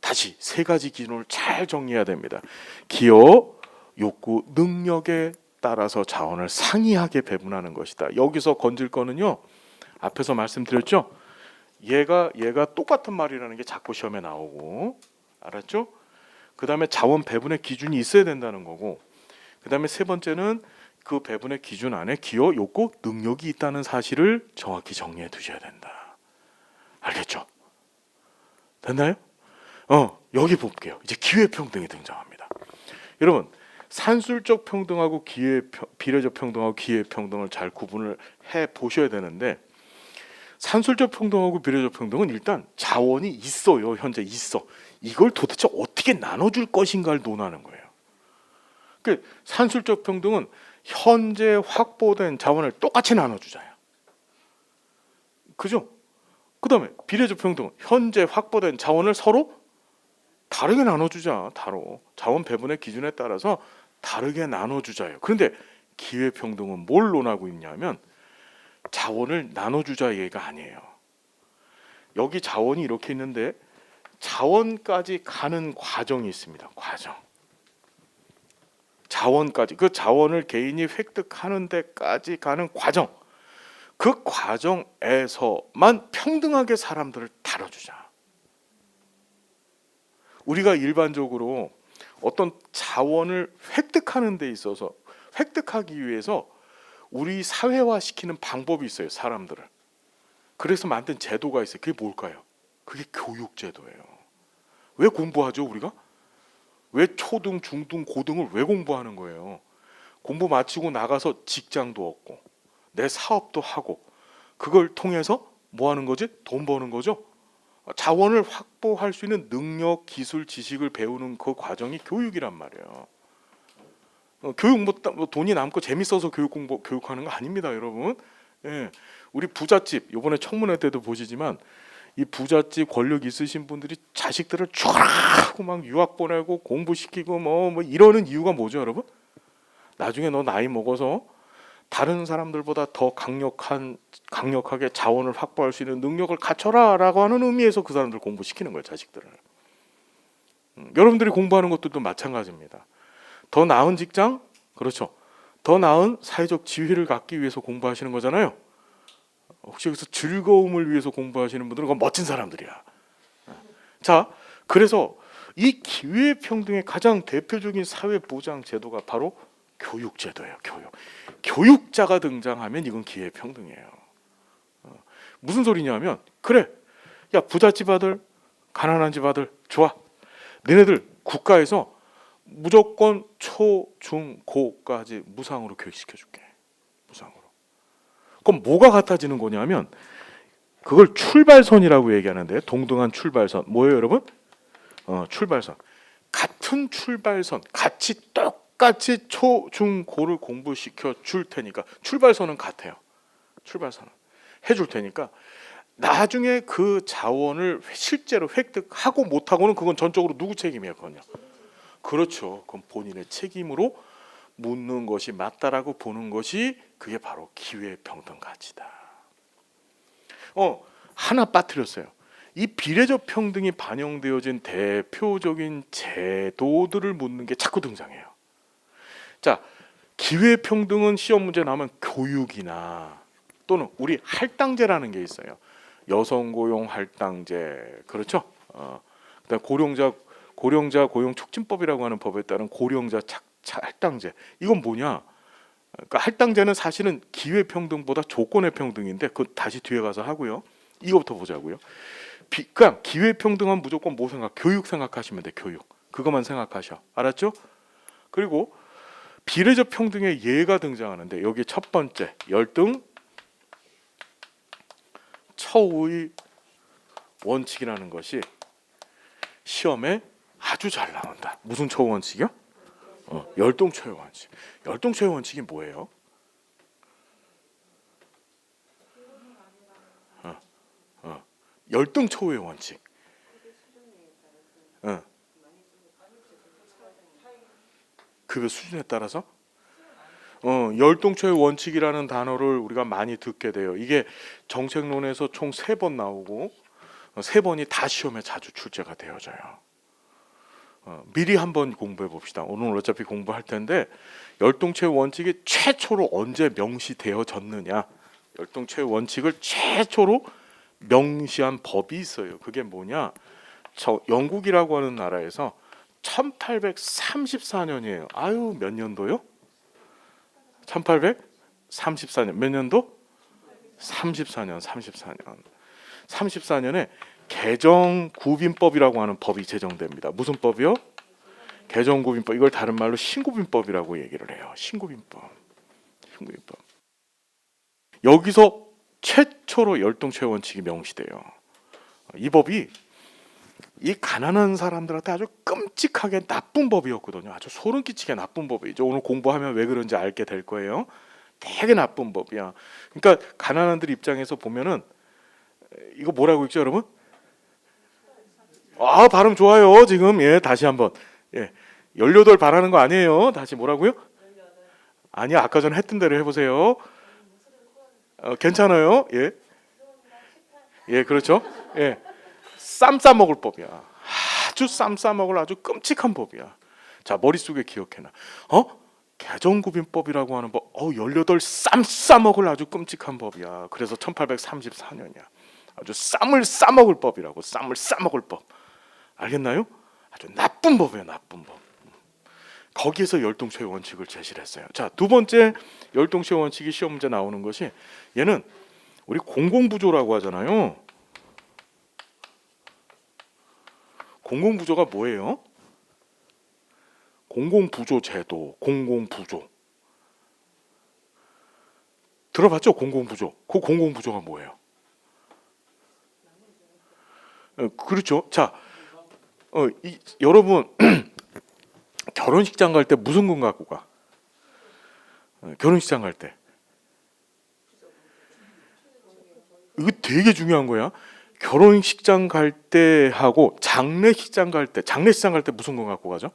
다시 세 가지 기준을 잘 정리해야 됩니다. 기여, 욕구, 능력에 따라서 자원을 상이하게 배분하는 것이다. 여기서 건질 거는요. 앞에서 말씀드렸죠. 얘가 똑같은 말이라는 게 자꾸 시험에 나오고, 알았죠? 그 다음에 자원 배분의 기준이 있어야 된다는 거고, 그 다음에 세 번째는 그 배분의 기준 안에 기여, 욕구, 능력이 있다는 사실을 정확히 정리해 두셔야 된다. 알겠죠? 됐나요? 여기 볼게요. 이제 기회평등이 등장합니다. 여러분, 산술적 평등하고 비례적 평등하고 기회평등을 잘 구분을 해 보셔야 되는데, 산술적 평등하고 비례적 평등은 일단 자원이 있어요. 현재 있어. 이걸 도대체 어떻게 나눠줄 것인가를 논하는 거예요. 그 산술적 평등은 현재 확보된 자원을 똑같이 나눠주자요. 그죠? 그 다음에 비례적 평등은 현재 확보된 자원을 서로 다르게 나눠주자. 자원 배분의 기준에 따라서 다르게 나눠주자요. 그런데 기회평등은 뭘 논하고 있냐면 자원을 나눠주자 얘기가 아니에요. 여기 자원이 이렇게 있는데 자원까지 가는 과정이 있습니다. 자원까지, 그 자원을 개인이 획득하는 데까지 가는 과정, 그 과정에서만 평등하게 사람들을 다뤄주자. 우리가 일반적으로 어떤 자원을 획득하는 데 있어서 획득하기 위해서 우리 사회화시키는 방법이 있어요. 사람들을. 그래서 만든 제도가 있어요. 그게 뭘까요? 그게 교육제도예요. 왜 공부하죠 우리가? 왜 초등, 중등, 고등을 왜 공부하는 거예요? 공부 마치고 나가서 직장도 얻고 내 사업도 하고 그걸 통해서 뭐 하는 거지? 돈 버는 거죠. 자원을 확보할 수 있는 능력, 기술, 지식을 배우는 그 과정이 교육이란 말이에요. 교육 뭐 돈이 남고 재밌어서 교육하는 거 아닙니다, 여러분. 예, 우리 부잣집 이번에 청문회 때도 보시지만 이 부잣집 권력 있으신 분들이 자식들을 촤라하고 막 유학 보내고 공부시키고 뭐 이러는 이유가 뭐죠, 여러분? 나중에 너 나이 먹어서 다른 사람들보다 더 강력하게 자원을 확보할 수 있는 능력을 갖춰라라고 하는 의미에서 그 사람들 공부시키는 거예요, 자식들을. 여러분들이 공부하는 것들도 마찬가지입니다. 더 나은 직장, 그렇죠. 더 나은 사회적 지위를 갖기 위해서 공부하시는 거잖아요. 혹시 여기서 즐거움을 위해서 공부하시는 분들은 그건 멋진 사람들이야. 자, 그래서 이 기회평등의 가장 대표적인 사회보장 제도가 바로 교육제도예요. 교육자가 등장하면 이건 기회평등이에요. 무슨 소리냐면, 그래, 야 부잣집 아들, 가난한 집 아들, 좋아. 너네들 국가에서 무조건 초, 중, 고까지 무상으로 교육시켜줄게. 무상으로. 그럼 뭐가 같아지는 거냐면 그걸 출발선이라고 얘기하는데, 동등한 출발선. 뭐예요, 여러분? 출발선. 같은 출발선, 같이 똑같이 초, 중, 고를 공부시켜 줄 테니까 출발선은 같아요. 출발선은 해줄 테니까 나중에 그 자원을 실제로 획득하고 못하고는 그건 전적으로 누구 책임이에요, 그건요? 그렇죠. 그건 본인의 책임으로 묻는 것이 맞다라고 보는 것이 그게 바로 기회평등 가치다. 하나 빠뜨렸어요. 이 비례적 평등이 반영되어진 대표적인 제도들을 묻는 게 자꾸 등장해요. 자, 기회평등은 시험 문제 나오면 교육이나 또는 우리 할당제라는 게 있어요. 여성 고용 할당제, 그렇죠? 그다음 고령자 고용 촉진법이라고 하는 법에 따른 고령자 할당제. 이건 뭐냐? 그러니까 할당제는 사실은 기회 평등보다 조건의 평등인데 그 다시 뒤에 가서 하고요. 이거부터 보자고요. 그냥 기회 평등은 무조건 뭐 교육 생각하시면 돼. 교육. 그것만 생각하셔. 알았죠? 그리고 비례적 평등의 예가 등장하는데 여기 첫 번째 열등 처우의 원칙이라는 것이 시험에 아주 잘 나온다. 무슨 처우 원칙이요? 열등 처우 원칙. 열등 처우 원칙이 뭐예요? 열등 처우의 원칙. 그 수준에 따라서 열등 처우 원칙이라는 단어를 우리가 많이 듣게 돼요. 이게 정책론에서 총 3번 나오고 3번이 다 시험에 자주 출제가 되어져요. 미리 한번 공부해 봅시다. 오늘 어차피 공부할 텐데 열동체의 원칙이 최초로 언제 명시되어졌느냐? 열동체의 원칙을 최초로 명시한 법이 있어요. 그게 뭐냐? 저 영국이라고 하는 나라에서 1834년이에요. 아유, 몇 년도요? 1834년. 몇 년도? 34년. 34년에 개정구빈법이라고 하는 법이 제정됩니다. 무슨 법이요? 개정구빈법. 이걸 다른 말로 신구빈법이라고 얘기를 해요. 신구빈법. 여기서 최초로 열동체 원칙이 명시돼요. 이 법이 이 가난한 사람들한테 아주 끔찍하게 나쁜 법이었거든요. 아주 소름 끼치게 나쁜 법이죠. 오늘 공부하면 왜 그런지 알게 될 거예요. 되게 나쁜 법이야. 그러니까 가난한들 입장에서 보면은 이거 뭐라고 읽죠, 여러분? 아, 발음 좋아요. 지금 다시 한번. 18 바라는 거 아니에요. 다시 뭐라고요? 아니야, 아까 전에 했던 대로 해보세요. 괜찮아요. 그렇죠. 쌈 싸먹을 법이야. 아주 쌈 싸먹을 아주 끔찍한 법이야. 자, 머릿속에 기억해놔. 개정구빈법이라고 하는 법. 18 쌈 싸먹을 아주 끔찍한 법이야. 그래서 1834년이야. 아주 쌈을 싸먹을 법이라고. 쌈을 싸먹을 법. 알겠나요? 아주 나쁜 법이에요. 나쁜 법. 거기에서 열동체의 원칙을 제시를 했어요. 자, 두 번째 열동체의 원칙이 시험 문제 나오는 것이, 얘는 우리 공공부조라고 하잖아요. 공공부조가 뭐예요? 공공부조 제도, 공공부조. 들어봤죠? 공공부조. 그 공공부조가 뭐예요? 그렇죠. 자, 여러분 결혼식장 갈 때 무슨 금 갖고 가? 결혼식장 갈 때. 이거 되게 중요한 거야. 결혼식장 갈 때 하고 장례식장 갈 때 무슨 금 갖고 가죠?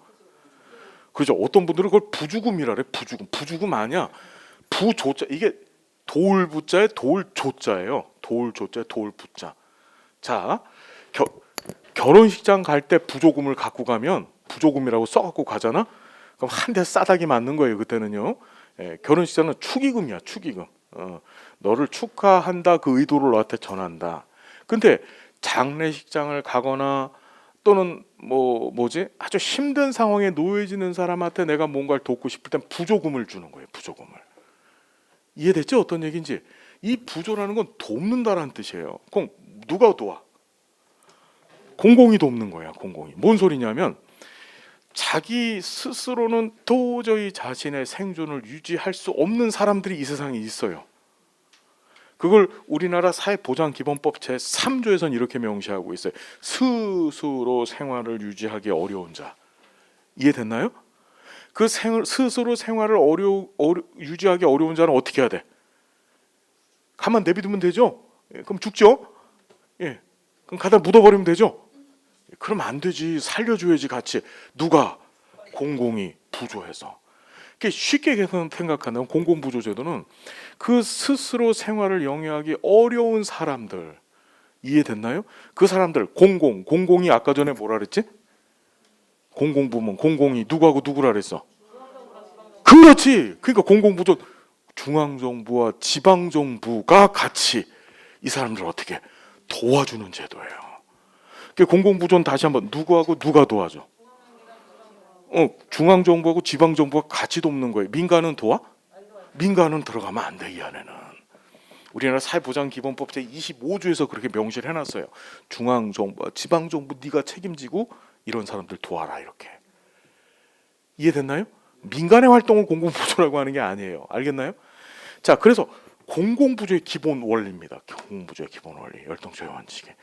그죠? 어떤 분들은 그걸 부주금이라 그래. 부주금 아니야. 부조자. 이게 돌부자에 돌조자예요. 돌조자에 돌부자. 자, 결혼식장 갈 때 부조금을 갖고 가면, 부조금이라고 써갖고 가잖아. 그럼 한 대 싸다기 맞는 거예요. 그때는요. 결혼식장은 축의금이야. 축의금. 너를 축하한다, 그 의도를 너한테 전한다. 근데 장례식장을 가거나 또는 아주 힘든 상황에 놓여지는 사람한테 내가 뭔가를 돕고 싶을 땐 부조금을 주는 거예요. 부조금을. 이해됐죠? 어떤 얘기인지. 이 부조라는 건 돕는다라는 뜻이에요. 그럼 누가 도와? 공공이 돕는 거야. 공공이. 뭔 소리냐면 자기 스스로는 도저히 자신의 생존을 유지할 수 없는 사람들이 이 세상에 있어요. 그걸 우리나라 사회보장기본법 제3조에서는 이렇게 명시하고 있어요. 스스로 생활을 유지하기 어려운 자. 이해됐나요? 그 스스로 생활을 유지하기 어려운 자는 어떻게 해야 돼? 가만 내비두면 되죠? 그럼 죽죠? 그럼 가다 묻어버리면 되죠? 그럼 안 되지. 살려줘야지 같이. 누가? 공공이 부조해서. 쉽게 생각하는 공공부조제도는 그 스스로 생활을 영위하기 어려운 사람들. 이해됐나요? 그 사람들 공공이 아까 전에 뭐라 그랬지? 공공부문 공공이 누구하고 누구라 그랬어? 그렇지. 그러니까 공공부조 중앙정부와 지방정부가 같이 이 사람들 어떻게 도와주는 제도예요. 공공부조는 다시 한번 누구하고 누가 도와줘? 중앙정부하고 지방정부가 같이 돕는 거예요. 민간은 도와? 민간은 들어가면 안 돼. 이 안에는. 우리나라 사회보장기본법 제25조에서 그렇게 명시를 해놨어요. 중앙정부와 지방정부 네가 책임지고 이런 사람들 도와라. 이렇게. 이해됐나요? 민간의 활동을 공공부조라고 하는 게 아니에요. 알겠나요? 자, 그래서 공공부조의 기본 원리입니다. 공공부조의 기본 원리, 열동체의 원칙에.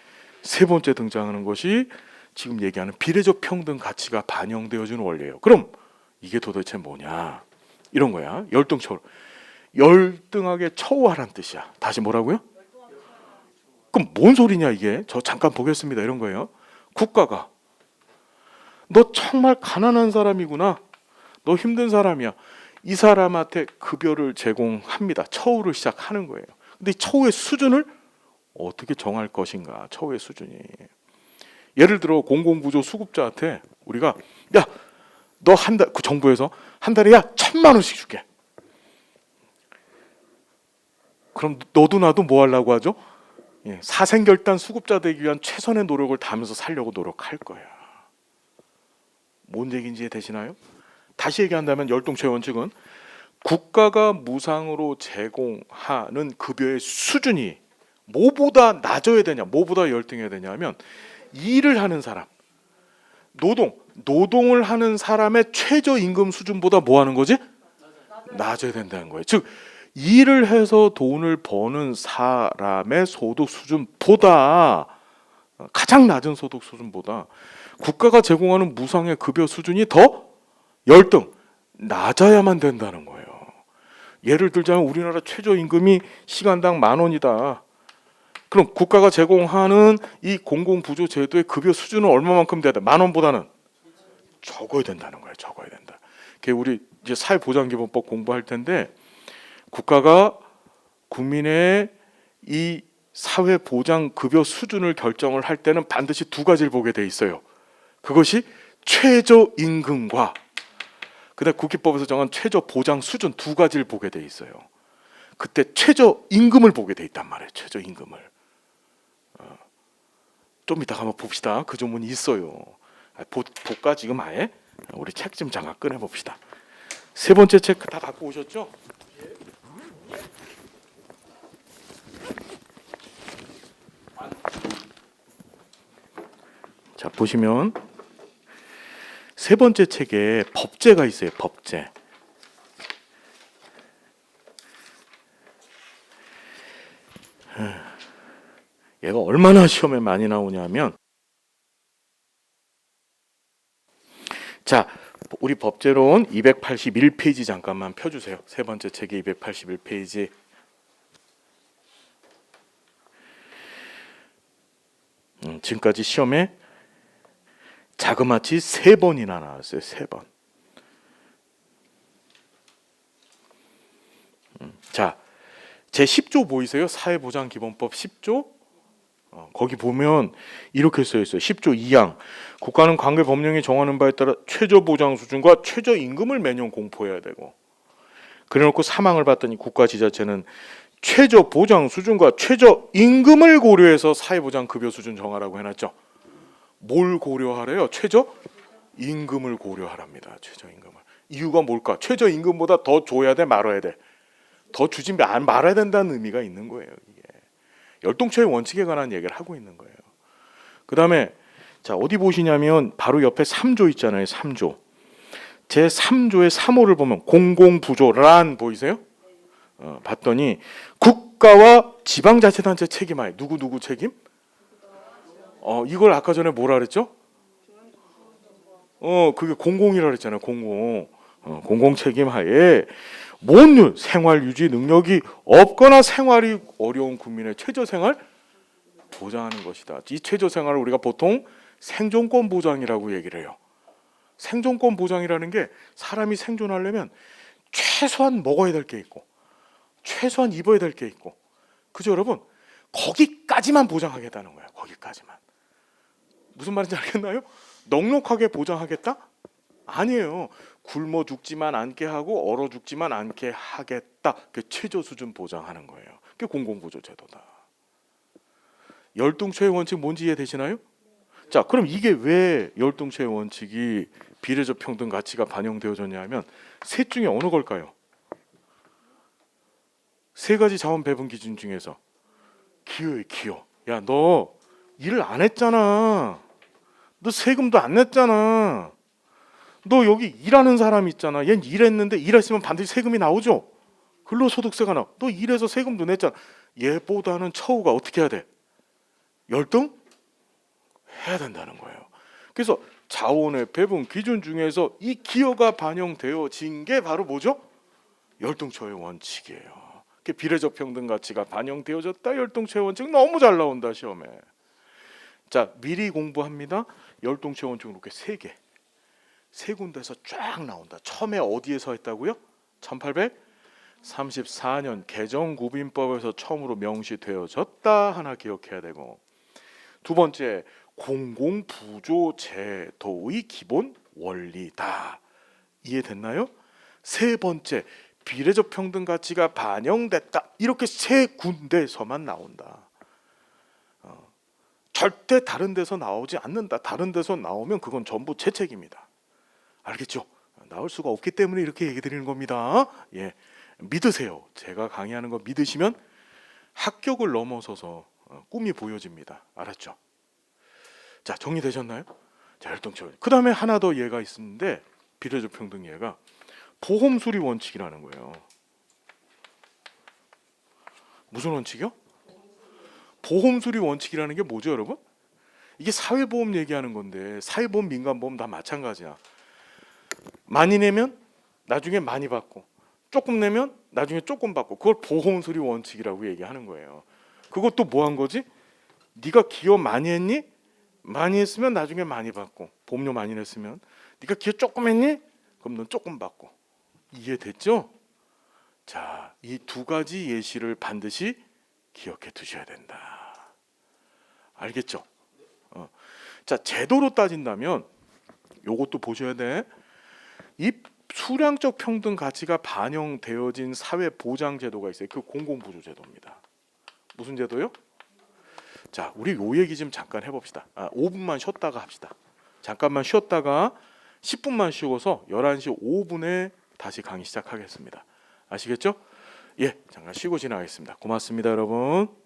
세 번째 등장하는 것이 지금 얘기하는 비례적 평등 가치가 반영되어지는 원리예요. 그럼 이게 도대체 뭐냐? 이런 거야. 열등처 열등하게 처우하란 뜻이야. 다시 뭐라고요? 그럼 뭔 소리냐 이게? 저 잠깐 보겠습니다. 이런 거예요. 국가가 너 정말 가난한 사람이구나. 너 힘든 사람이야. 이 사람한테 급여를 제공합니다. 처우를 시작하는 거예요. 근데 이 처우의 수준을 어떻게 정할 것인가? 처우의 수준이. 예를 들어 공공부조 수급자한테 우리가 야, 너 한 달, 그 정부에서 한 달에 야 1,000만 원씩 줄게. 그럼 너도 나도 뭐 하려고 하죠? 예, 사생결단 수급자 되기 위한 최선의 노력을 다하면서 살려고 노력할 거야. 뭔 얘기인지 되시나요? 다시 얘기한다면 열동체의 원칙은 국가가 무상으로 제공하는 급여의 수준이 뭐보다 낮아야 되냐, 뭐보다 열등해야 되냐면 일을 하는 사람, 노동을 하는 사람의 최저임금 수준보다 뭐 하는 거지? 낮아야 된다는 거예요. 즉 일을 해서 돈을 버는 사람의 소득 수준보다, 가장 낮은 소득 수준보다 국가가 제공하는 무상의 급여 수준이 더 열등, 낮아야만 된다는 거예요. 예를 들자면 우리나라 최저임금이 시간당 10,000원이다. 그럼 국가가 제공하는 이 공공부조 제도의 급여 수준은 얼마만큼 돼야 돼? 10,000원보다는 적어야 된다는 거예요. 적어야 된다. 그게 우리 이제 사회보장기본법 공부할 텐데, 국가가 국민의 이 사회보장급여 수준을 결정을 할 때는 반드시 두 가지를 보게 돼 있어요. 그것이 최저임금과 그다음 국기법에서 정한 최저보장 수준 두 가지를 보게 돼 있어요. 그때 최저임금을 보게 돼 있단 말이에요. 최저임금을. 좀 이따가 한번 봅시다. 그 조문이 있어요. 볼까 지금 아예? 우리 책 좀 잠깐 꺼내 봅시다. 세 번째 책 다 갖고 오셨죠? 자, 보시면 세 번째 책에 법제가 있어요. 법제. 얘가 얼마나 시험에 많이 나오냐면, 자, 우리 법제론 281페이지 잠깐만 펴주세요. 세 번째 책이 281페이지. 지금까지 시험에 자그마치 3번이나 나왔어요. 3번. 자, 제 10조 보이세요? 사회보장기본법 10조. 거기 보면 이렇게 써 있어요. 10조 2항. 국가는 관계 법령이 정하는 바에 따라 최저보장 수준과 최저임금을 매년 공포해야 되고, 그래놓고 3항을 봤더니 국가 지자체는 최저보장 수준과 최저임금을 고려해서 사회보장급여 수준 정하라고 해놨죠. 뭘 고려하래요? 최저임금을 고려하랍니다. 최저임금을. 이유가 뭘까? 최저임금보다 더 줘야 돼, 말아야 돼? 더 주지 말아야 된다는 의미가 있는 거예요. 이게 열동체의 원칙에 관한 얘기를 하고 있는 거예요. 그 다음에 자, 어디 보시냐면 바로 옆에 3조 있잖아요. 3조. 제 3조의 3호를 보면 공공부조란 보이세요? 봤더니 국가와 지방자치단체 책임하에 누구 책임? 이걸 아까 전에 뭐라 그랬죠? 그게 공공이라 그랬잖아요. 공공 책임하에 모든 생활 유지 능력이 없거나 생활이 어려운 국민의 최저 생활 보장하는 것이다. 이 최저 생활을 우리가 보통 생존권 보장이라고 얘기를 해요. 생존권 보장이라는 게 사람이 생존하려면 최소한 먹어야 될 게 있고, 최소한 입어야 될 게 있고, 그죠 여러분? 거기까지만 보장하겠다는 거야. 거기까지만. 무슨 말인지 알겠나요? 넉넉하게 보장하겠다? 아니에요. 굶어 죽지만 않게 하고 얼어 죽지만 않게 하겠다. 그게 최저 수준 보장하는 거예요. 그게 공공부조 제도다. 열동체의 원칙 뭔지 이해되시나요? 자, 그럼 이게 왜 열동체의 원칙이 비례적 평등 가치가 반영되어졌냐 면 셋 중에 어느 걸까요? 세 가지 자원 배분 기준 중에서 기여의 기여. 야, 너 일을 안 했잖아. 너 세금도 안 냈잖아. 너 여기 일하는 사람 있잖아. 얜 일했는데 일했으면 반드시 세금이 나오죠. 근로소득세가 나와. 너 일해서 세금도 냈잖아. 얘보다는 처우가 어떻게 해야 돼? 열등? 해야 된다는 거예요. 그래서 자원의 배분 기준 중에서 이 기여가 반영되어진 게 바로 뭐죠? 열등처의 원칙이에요. 비례적 평등 가치가 반영되어졌다. 열등처의 원칙 너무 잘 나온다 시험에. 자, 미리 공부합니다. 열동체 원칙은 이렇게 세 군데서 쫙 나온다. 처음에 어디에서 했다고요? 1834년 개정구빈법에서 처음으로 명시되어졌다. 하나 기억해야 되고, 두 번째 공공부조제도의 기본 원리다. 이해됐나요? 세 번째, 비례적 평등 가치가 반영됐다. 이렇게 세 군데서만 나온다. 절대 다른 데서 나오지 않는다. 다른 데서 나오면 그건 전부 제 책임이다. 알겠죠? 나올 수가 없기 때문에 이렇게 얘기 드리는 겁니다. 예, 믿으세요. 제가 강의하는 거 믿으시면 합격을 넘어서서 꿈이 보여집니다. 알았죠? 자, 정리되셨나요? 자, 혈통처분. 그 다음에 하나 더 예가 있는데 비례적 평등 예가 보험 수리 원칙이라는 거예요. 무슨 원칙이요? 보험 수리 원칙이라는 게 뭐죠, 여러분? 이게 사회보험 얘기하는 건데 사회보험, 민간보험 다 마찬가지야. 많이 내면 나중에 많이 받고, 조금 내면 나중에 조금 받고, 그걸 보험 수리 원칙이라고 얘기하는 거예요. 그것도 뭐 한 거지? 네가 기여 많이 했니? 많이 했으면 나중에 많이 받고, 보험료 많이 냈으면. 네가 기여 조금 했니? 그럼 넌 조금 받고. 이해됐죠? 자, 이 두 가지 예시를 반드시 기억해 두셔야 된다. 알겠죠? 자, 제도로 따진다면 요것도 보셔야 돼. 이 수량적 평등 가치가 반영되어진 사회 보장 제도가 있어요. 그 공공부조 제도입니다. 무슨 제도요? 자, 우리 요 얘기 좀 잠깐 해봅시다. 5분만 쉬었다가 합시다. 잠깐만 쉬었다가 10분만 쉬어서 11시 5분에 다시 강의 시작하겠습니다. 아시겠죠? 예, 잠깐 쉬고 지나가겠습니다. 고맙습니다, 여러분.